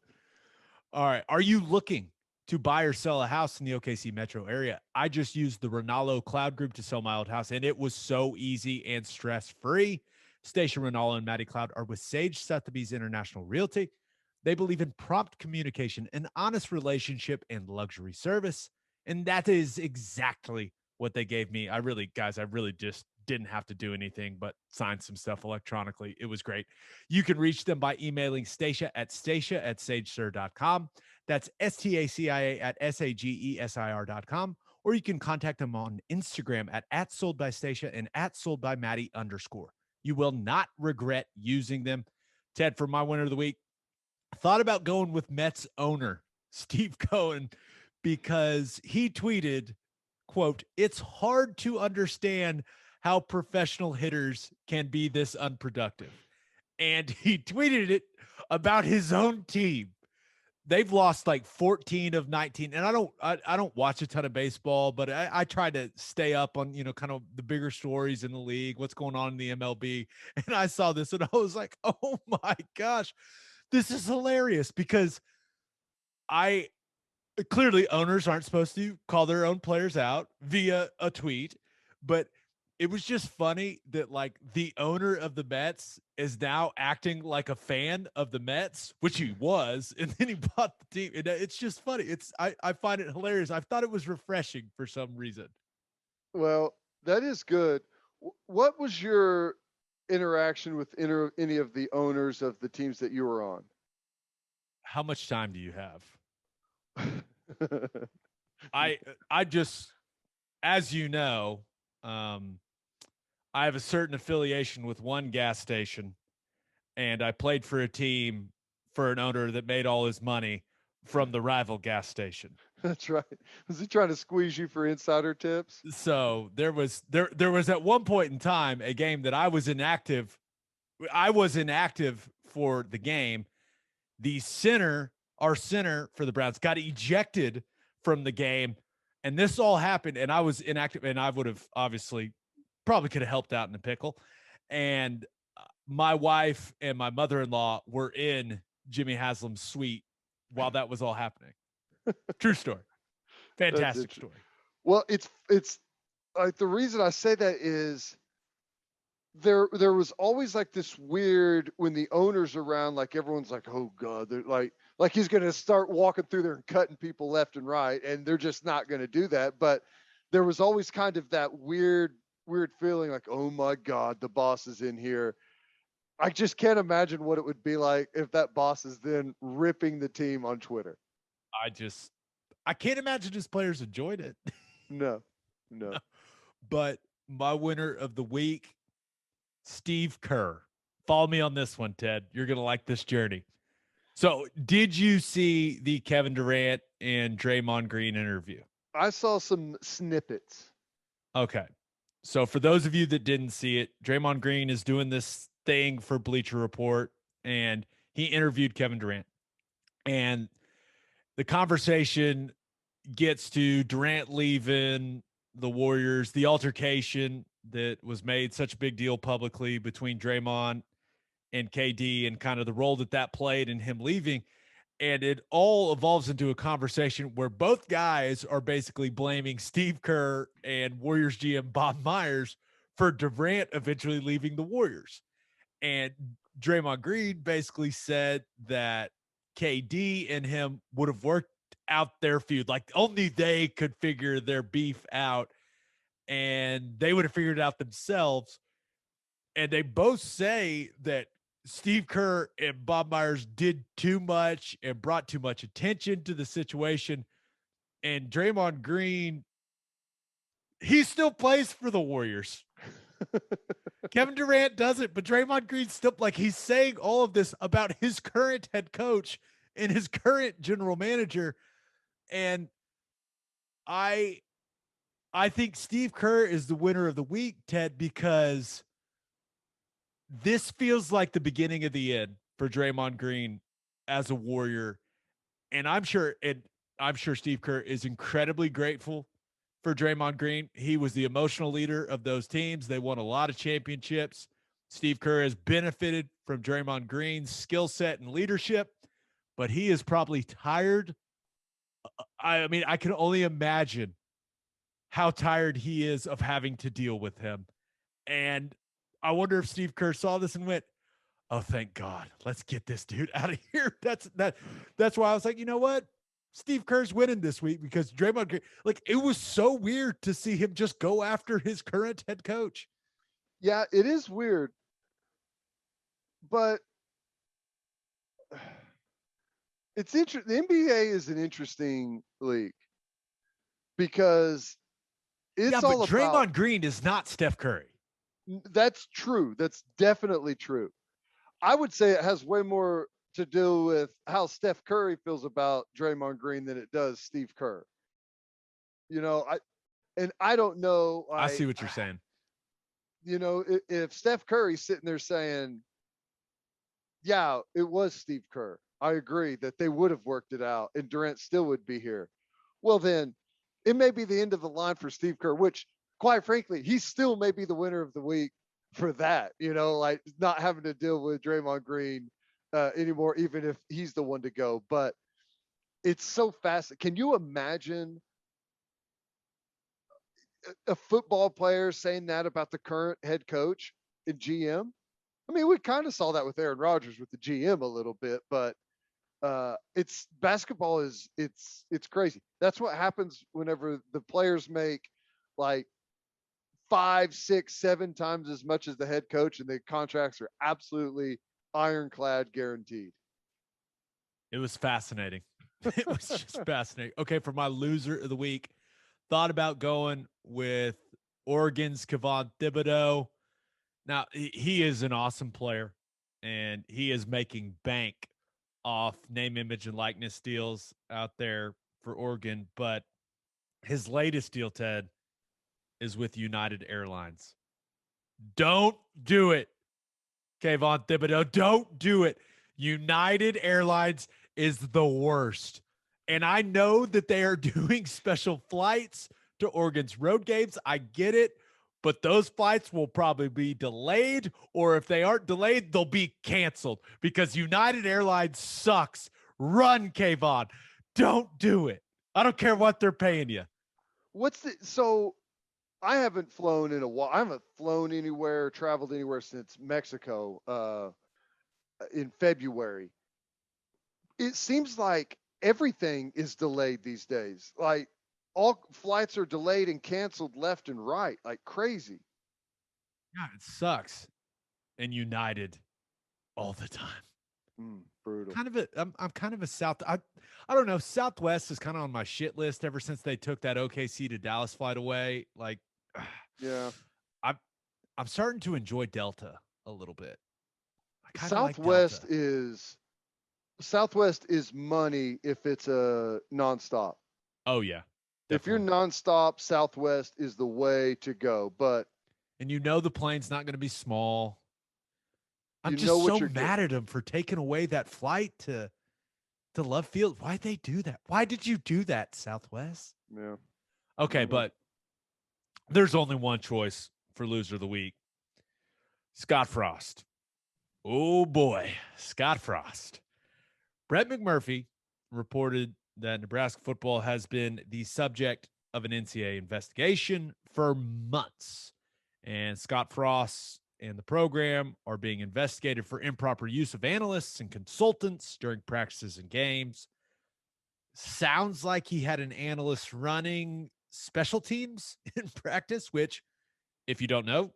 All right. Are you looking to buy or sell a house in the OKC metro area? I just used the Ronaldo Cloud Group to sell my old house, and it was so easy and stress-free. Stacia Ronaldo and Maddie Cloud are with Sage Sotheby's International Realty. They believe in prompt communication, an honest relationship, and luxury service. And that is exactly what they gave me. I really just didn't have to do anything but sign some stuff electronically. It was great. You can reach them by emailing stacia@sagesir.com. That's STACIA@SAGESIR.com. Or you can contact them on Instagram at @soldbystacia and @soldbymaddie_. You will not regret using them. Ted, for my winner of the week, I thought about going with Mets owner Steve Cohen because he tweeted, quote, "It's hard to understand how professional hitters can be this unproductive." And he tweeted it about his own team. They've lost like 14 of 19. And I don't watch a ton of baseball, but I try to stay up on, kind of the bigger stories in the league, what's going on in the MLB. And I saw this and I was like, oh my gosh, this is hilarious, because clearly owners aren't supposed to call their own players out via a tweet, but it was just funny that like the owner of the Mets is now acting like a fan of the Mets, which he was, and then he bought the team. And it's just funny. I find it hilarious. I thought it was refreshing for some reason. Well, that is good. What was your interaction with any of the owners of the teams that you were on? How much time do you have? I just, as you know, I have a certain affiliation with one gas station, and I played for a team for an owner that made all his money from the rival gas station. That's right. Was he trying to squeeze you for insider tips? So there was at one point in time a game that I was inactive. I was inactive for the game. Our center for the Browns got ejected from the game, and this all happened, and I was inactive, and I would have obviously probably could have helped out in the pickle. And my wife and my mother-in-law were in Jimmy Haslam's suite while that was all happening. True story. Fantastic story. Well, it's like the reason I say that is there was always like this weird when the owner's around, like everyone's like, oh God, they're like he's gonna start walking through there and cutting people left and right, and they're just not gonna do that. But there was always kind of that weird feeling like, oh my God, the boss is in here. I just can't imagine what it would be like if that boss is then ripping the team on Twitter. I can't imagine his players enjoyed it. No. But my winner of the week, Steve Kerr. Follow me on this one, Ted. You're going to like this journey. So did you see the Kevin Durant and Draymond Green interview? I saw some snippets. Okay. So for those of you that didn't see it, Draymond Green is doing this thing for Bleacher Report, and he interviewed Kevin Durant. And the conversation gets to Durant leaving the Warriors, the altercation that was made such a big deal publicly between Draymond and KD, and kind of the role that played in him leaving. And it all evolves into a conversation where both guys are basically blaming Steve Kerr and Warriors GM Bob Myers for Durant eventually leaving the Warriors. And Draymond Green basically said that KD and him would have worked out their feud. Like only they could figure their beef out, and they would have figured it out themselves. And they both say that Steve Kerr and Bob Myers did too much and brought too much attention to the situation. And Draymond Green, he still plays for the Warriors. Kevin Durant doesn't, but Draymond Green still, like, he's saying all of this about his current head coach and his current general manager. And I think Steve Kerr is the winner of the week, Ted, because this feels like the beginning of the end for Draymond Green as a Warrior. And I'm sure Steve Kerr is incredibly grateful for Draymond Green. He was the emotional leader of those teams. They won a lot of championships. Steve Kerr has benefited from Draymond Green's skill set and leadership, but he is probably tired. I mean, I can only imagine how tired he is of having to deal with him. And I wonder if Steve Kerr saw this and went, oh, thank God, let's get this dude out of here. That's why I was like, you know what? Steve Kerr's winning this week, because Draymond Green, like, it was so weird to see him just go after his current head coach. Yeah, it is weird. But it's interesting. The NBA is an interesting league because it's all about. Draymond Green is not Steph Curry. That's true. That's definitely true. I would say it has way more to do with how Steph Curry feels about Draymond Green than it does Steve Kerr. You know, I don't know. I see what you're saying. You know, if Steph Curry's sitting there saying, yeah, it was Steve Kerr, I agree that they would have worked it out and Durant still would be here. Well, then it may be the end of the line for Steve Kerr, which, quite frankly, he still may be the winner of the week for that, you know, like not having to deal with Draymond Green anymore, even if he's the one to go. But it's so fast. Can you imagine a football player saying that about the current head coach and GM? I mean, we kind of saw that with Aaron Rodgers with the GM a little bit, but it's basketball is it's crazy. That's what happens whenever the players make like 5, 6, 7 times as much as the head coach, and the contracts are absolutely ironclad guaranteed. It was fascinating. It was just fascinating. Okay, for my loser of the week, thought about going with Oregon's Kayvon Thibodeau. Now, he is an awesome player, and he is making bank off name, image, and likeness deals out there for Oregon. But his latest deal, Ted, is with United Airlines. Don't do it, Kayvon Thibodeau. Don't do it. United Airlines is the worst. And I know that they are doing special flights to Oregon's road games. I get it. But those flights will probably be delayed, or if they aren't delayed, they'll be canceled because United Airlines sucks. Run, Kayvon. Don't do it. I don't care what they're paying you. So I haven't flown in a while. I haven't flown anywhere, traveled anywhere since Mexico in February. It seems like everything is delayed these days. Like all flights are delayed and canceled left and right, like crazy. Yeah, it sucks. And United all the time. Brutal. I'm kind of a I don't know. Southwest is kind of on my shit list ever since they took that OKC to Dallas flight away. Like, yeah, I'm starting to enjoy Delta a little bit. Southwest is money if it's a nonstop. Oh yeah. Definitely. If you're nonstop, Southwest is the way to go. And the plane's not going to be small. I'm just so mad at them for taking away that flight to Love Field. Why'd they do that? Why did you do that, Southwest? Yeah. Okay, but there's only one choice for loser of the week. Scott Frost. Oh boy, Scott Frost. Brett McMurphy reported that Nebraska football has been the subject of an NCAA investigation for months. And Scott Frost and the program are being investigated for improper use of analysts and consultants during practices and games. Sounds like he had an analyst running special teams in practice, which, if you don't know,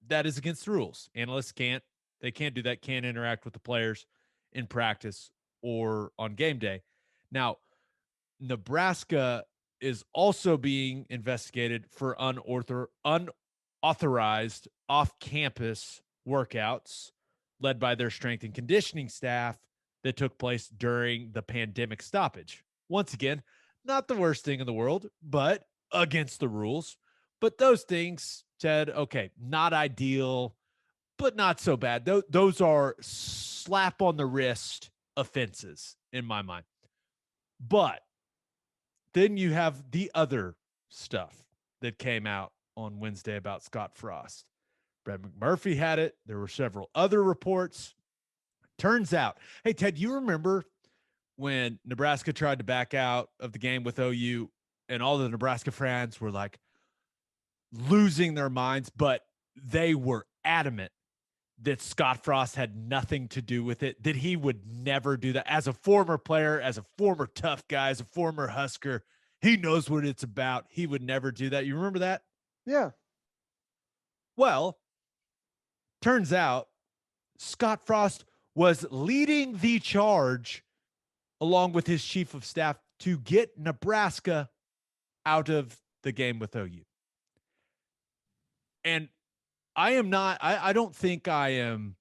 that is against the rules. Analysts can't do that, can't interact with the players in practice or on game day. Now, Nebraska is also being investigated for unauthorized off-campus workouts led by their strength and conditioning staff that took place during the pandemic stoppage. Once again, not the worst thing in the world, but against the rules. But those things, Ted, okay, not ideal, but not so bad. Those are slap on the wrist offenses in my mind. But then you have the other stuff that came out on Wednesday about Scott Frost. Brett McMurphy had it. There were several other reports. Turns out, hey, Ted, you remember when Nebraska tried to back out of the game with OU and all the Nebraska fans were like losing their minds, but they were adamant that Scott Frost had nothing to do with it, that he would never do that. As a former player, as a former tough guy, as a former Husker, he knows what it's about. He would never do that. You remember that? Yeah. Well, turns out Scott Frost was leading the charge along with his chief of staff to get Nebraska out of the game with OU. And I don't think I'm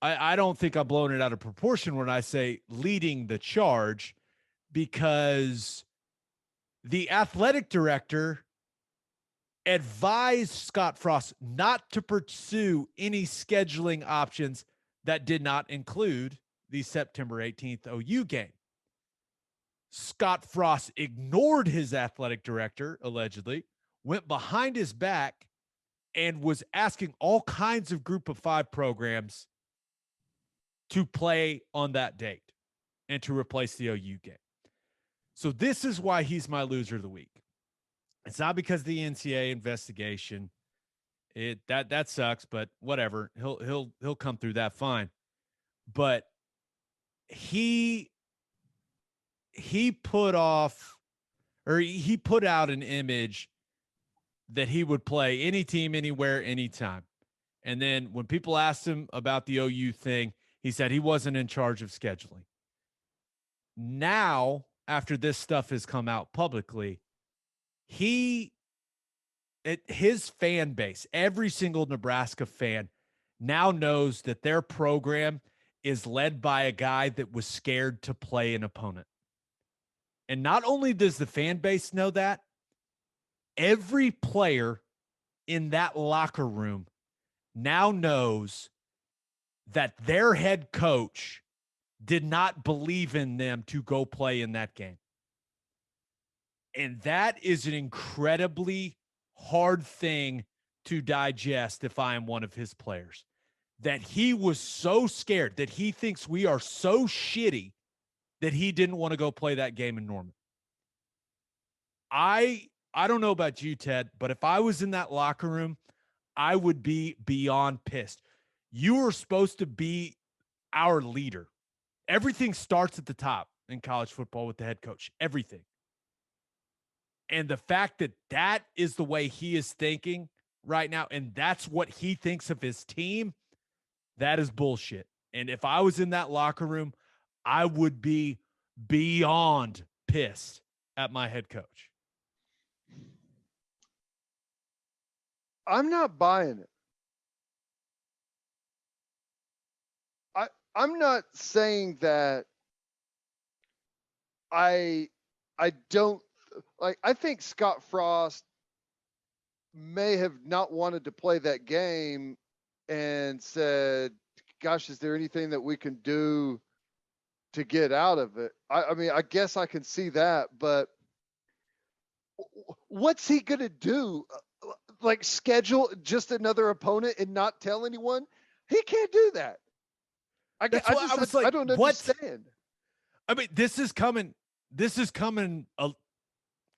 blowing it out of proportion when I say leading the charge, because the athletic director advised Scott Frost not to pursue any scheduling options that did not include the September 18th OU game. Scott Frost ignored his athletic director, allegedly, went behind his back, and was asking all kinds of group of 5 programs to play on that date and to replace the OU game. So this is why he's my loser of the week. It's not because of the NCAA investigation. That sucks, but whatever. He'll come through that fine. But he put out an image that he would play any team, anywhere, anytime. And then when people asked him about the OU thing, he said he wasn't in charge of scheduling. Now, after this stuff has come out publicly, his fan base, every single Nebraska fan, now knows that their program is led by a guy that was scared to play an opponent. And not only does the fan base know that, every player in that locker room now knows that their head coach did not believe in them to go play in that game. And that is an incredibly hard thing to digest if I am one of his players. That he was so scared, that he thinks we are so shitty that he didn't want to go play that game in Norman. I don't know about you, Ted, but if I was in that locker room, I would be beyond pissed. You were supposed to be our leader. Everything starts at the top in college football with the head coach. Everything. And the fact that that is the way he is thinking right now, and that's what he thinks of his team, that is bullshit. And if I was in that locker room, I would be beyond pissed at my head coach. I'm not buying it. I'm not saying that I don't like. I think Scott Frost may have not wanted to play that game and said, gosh, is there anything that we can do to get out of it? I mean, I guess I can see that, but what's he going to do? Like schedule just another opponent and not tell anyone? He can't do that. I don't understand. I mean, this is coming.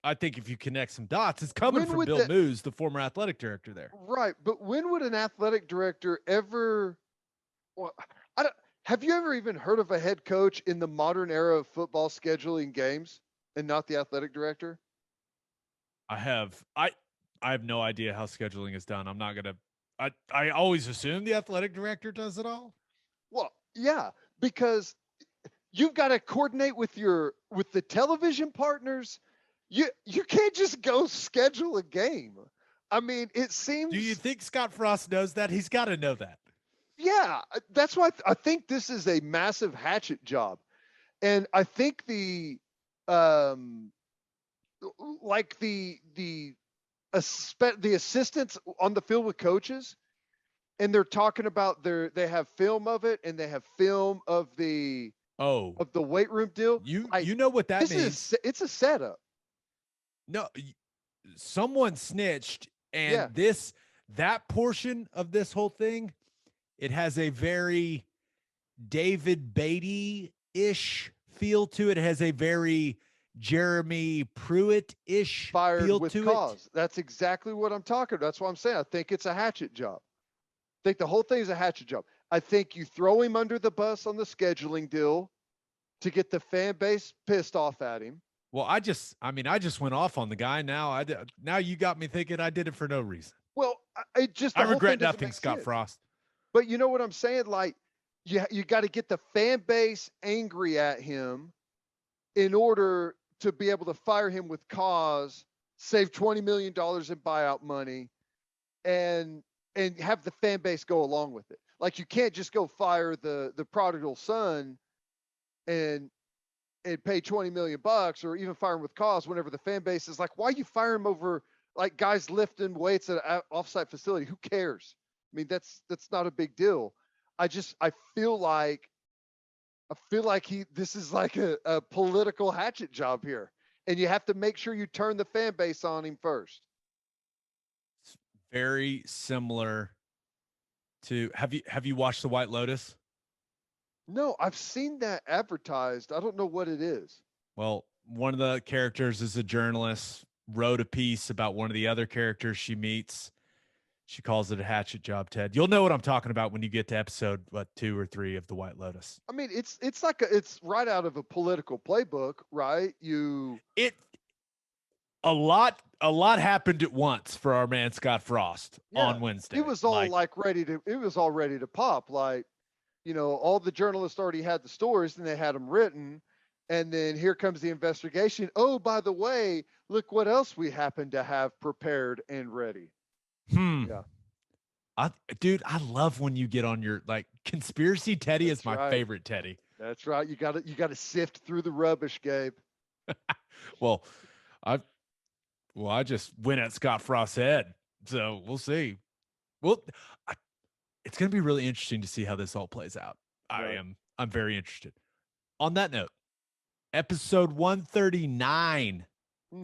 I think if you connect some dots, it's coming from Bill Moos, the former athletic director there. Right. But when would an athletic director ever, well, have you ever even heard of a head coach in the modern era of football scheduling games and not the athletic director? I have. I have no idea how scheduling is done. I'm not going to, I always assume the athletic director does it all. Well, yeah, because you've got to coordinate with the television partners. You can't just go schedule a game. I mean, it seems. Do you think Scott Frost knows that? He's got to know that. Yeah, that's why I think this is a massive hatchet job. And I think the assistants on the field with coaches, and they're talking about they have film of it, and they have film of the weight room deal. You know what that means? It's a setup. No, someone snitched, and that portion of this whole thing, it has a very David Beatty-ish feel to it. It has a very Jeremy Pruitt-ish feel to it. That's exactly what I'm talking about. That's what I'm saying. I think it's a hatchet job. I think the whole thing is a hatchet job. I think you throw him under the bus on the scheduling deal to get the fan base pissed off at him. Well, I just went off on the guy. Now you got me thinking I did it for no reason. Well, I regret nothing, Scott Frost. But you know what I'm saying? Like, you got to get the fan base angry at him in order to be able to fire him with cause, save $20 million in buyout money, and have the fan base go along with it. Like, you can't just go fire the prodigal son and pay $20 million or even fire him with cause whenever the fan base is like, why you fire him over like guys lifting weights at an offsite facility? Who cares? I mean, that's not a big deal. I feel like this is like a political hatchet job here, and you have to make sure you turn the fan base on him first. It's very similar to, have you watched The White Lotus? No, I've seen that advertised. I don't know what it is. Well, one of the characters is a journalist, wrote a piece about one of the other characters she meets. She calls it a hatchet job, Ted. You'll know what I'm talking about when you get to episode 2 or 3 of The White Lotus. I mean, it's like it's right out of a political playbook, right? A lot happened at once for our man Scott Frost on Wednesday. It was all ready to pop. Like, you know, all the journalists already had the stories and they had them written. And then here comes the investigation. Oh, by the way, look what else we happen to have prepared and ready. Yeah. Dude, I love when you get on your conspiracy Teddy. That's is my favorite Teddy. That's right. You got to sift through the rubbish, Gabe. Well, I just went at Scott Frost's head. So we'll see. Well, it's going to be really interesting to see how this all plays out. Right. I'm very interested. On that note, episode 139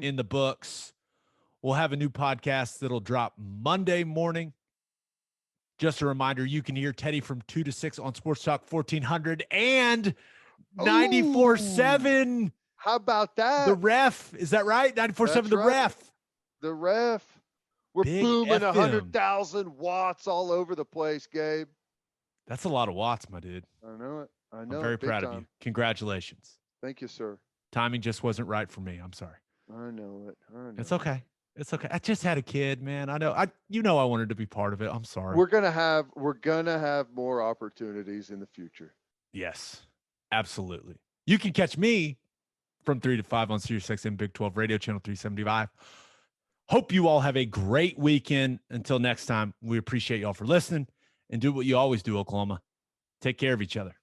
in the books. We'll have a new podcast that'll drop Monday morning. Just a reminder, you can hear Teddy from 2 to 6 on Sports Talk 1400 and 94.7. How about that? The ref. Is that right? 94.7 the right. ref. The ref. We're Big booming FM. 100,000 watts all over the place, Gabe. That's a lot of watts, my dude. I know it. I know. I'm very proud of you. Congratulations. Thank you, sir. Timing just wasn't right for me. I'm sorry. I know it. It's okay. It's okay. I just had a kid, man. I know. I wanted to be part of it. I'm sorry. We're gonna have more opportunities in the future. Yes, absolutely. You can catch me from 3 to 5 on SiriusXM Big 12 Radio Channel 375. Hope you all have a great weekend. Until next time, we appreciate y'all for listening, and do what you always do, Oklahoma. Take care of each other.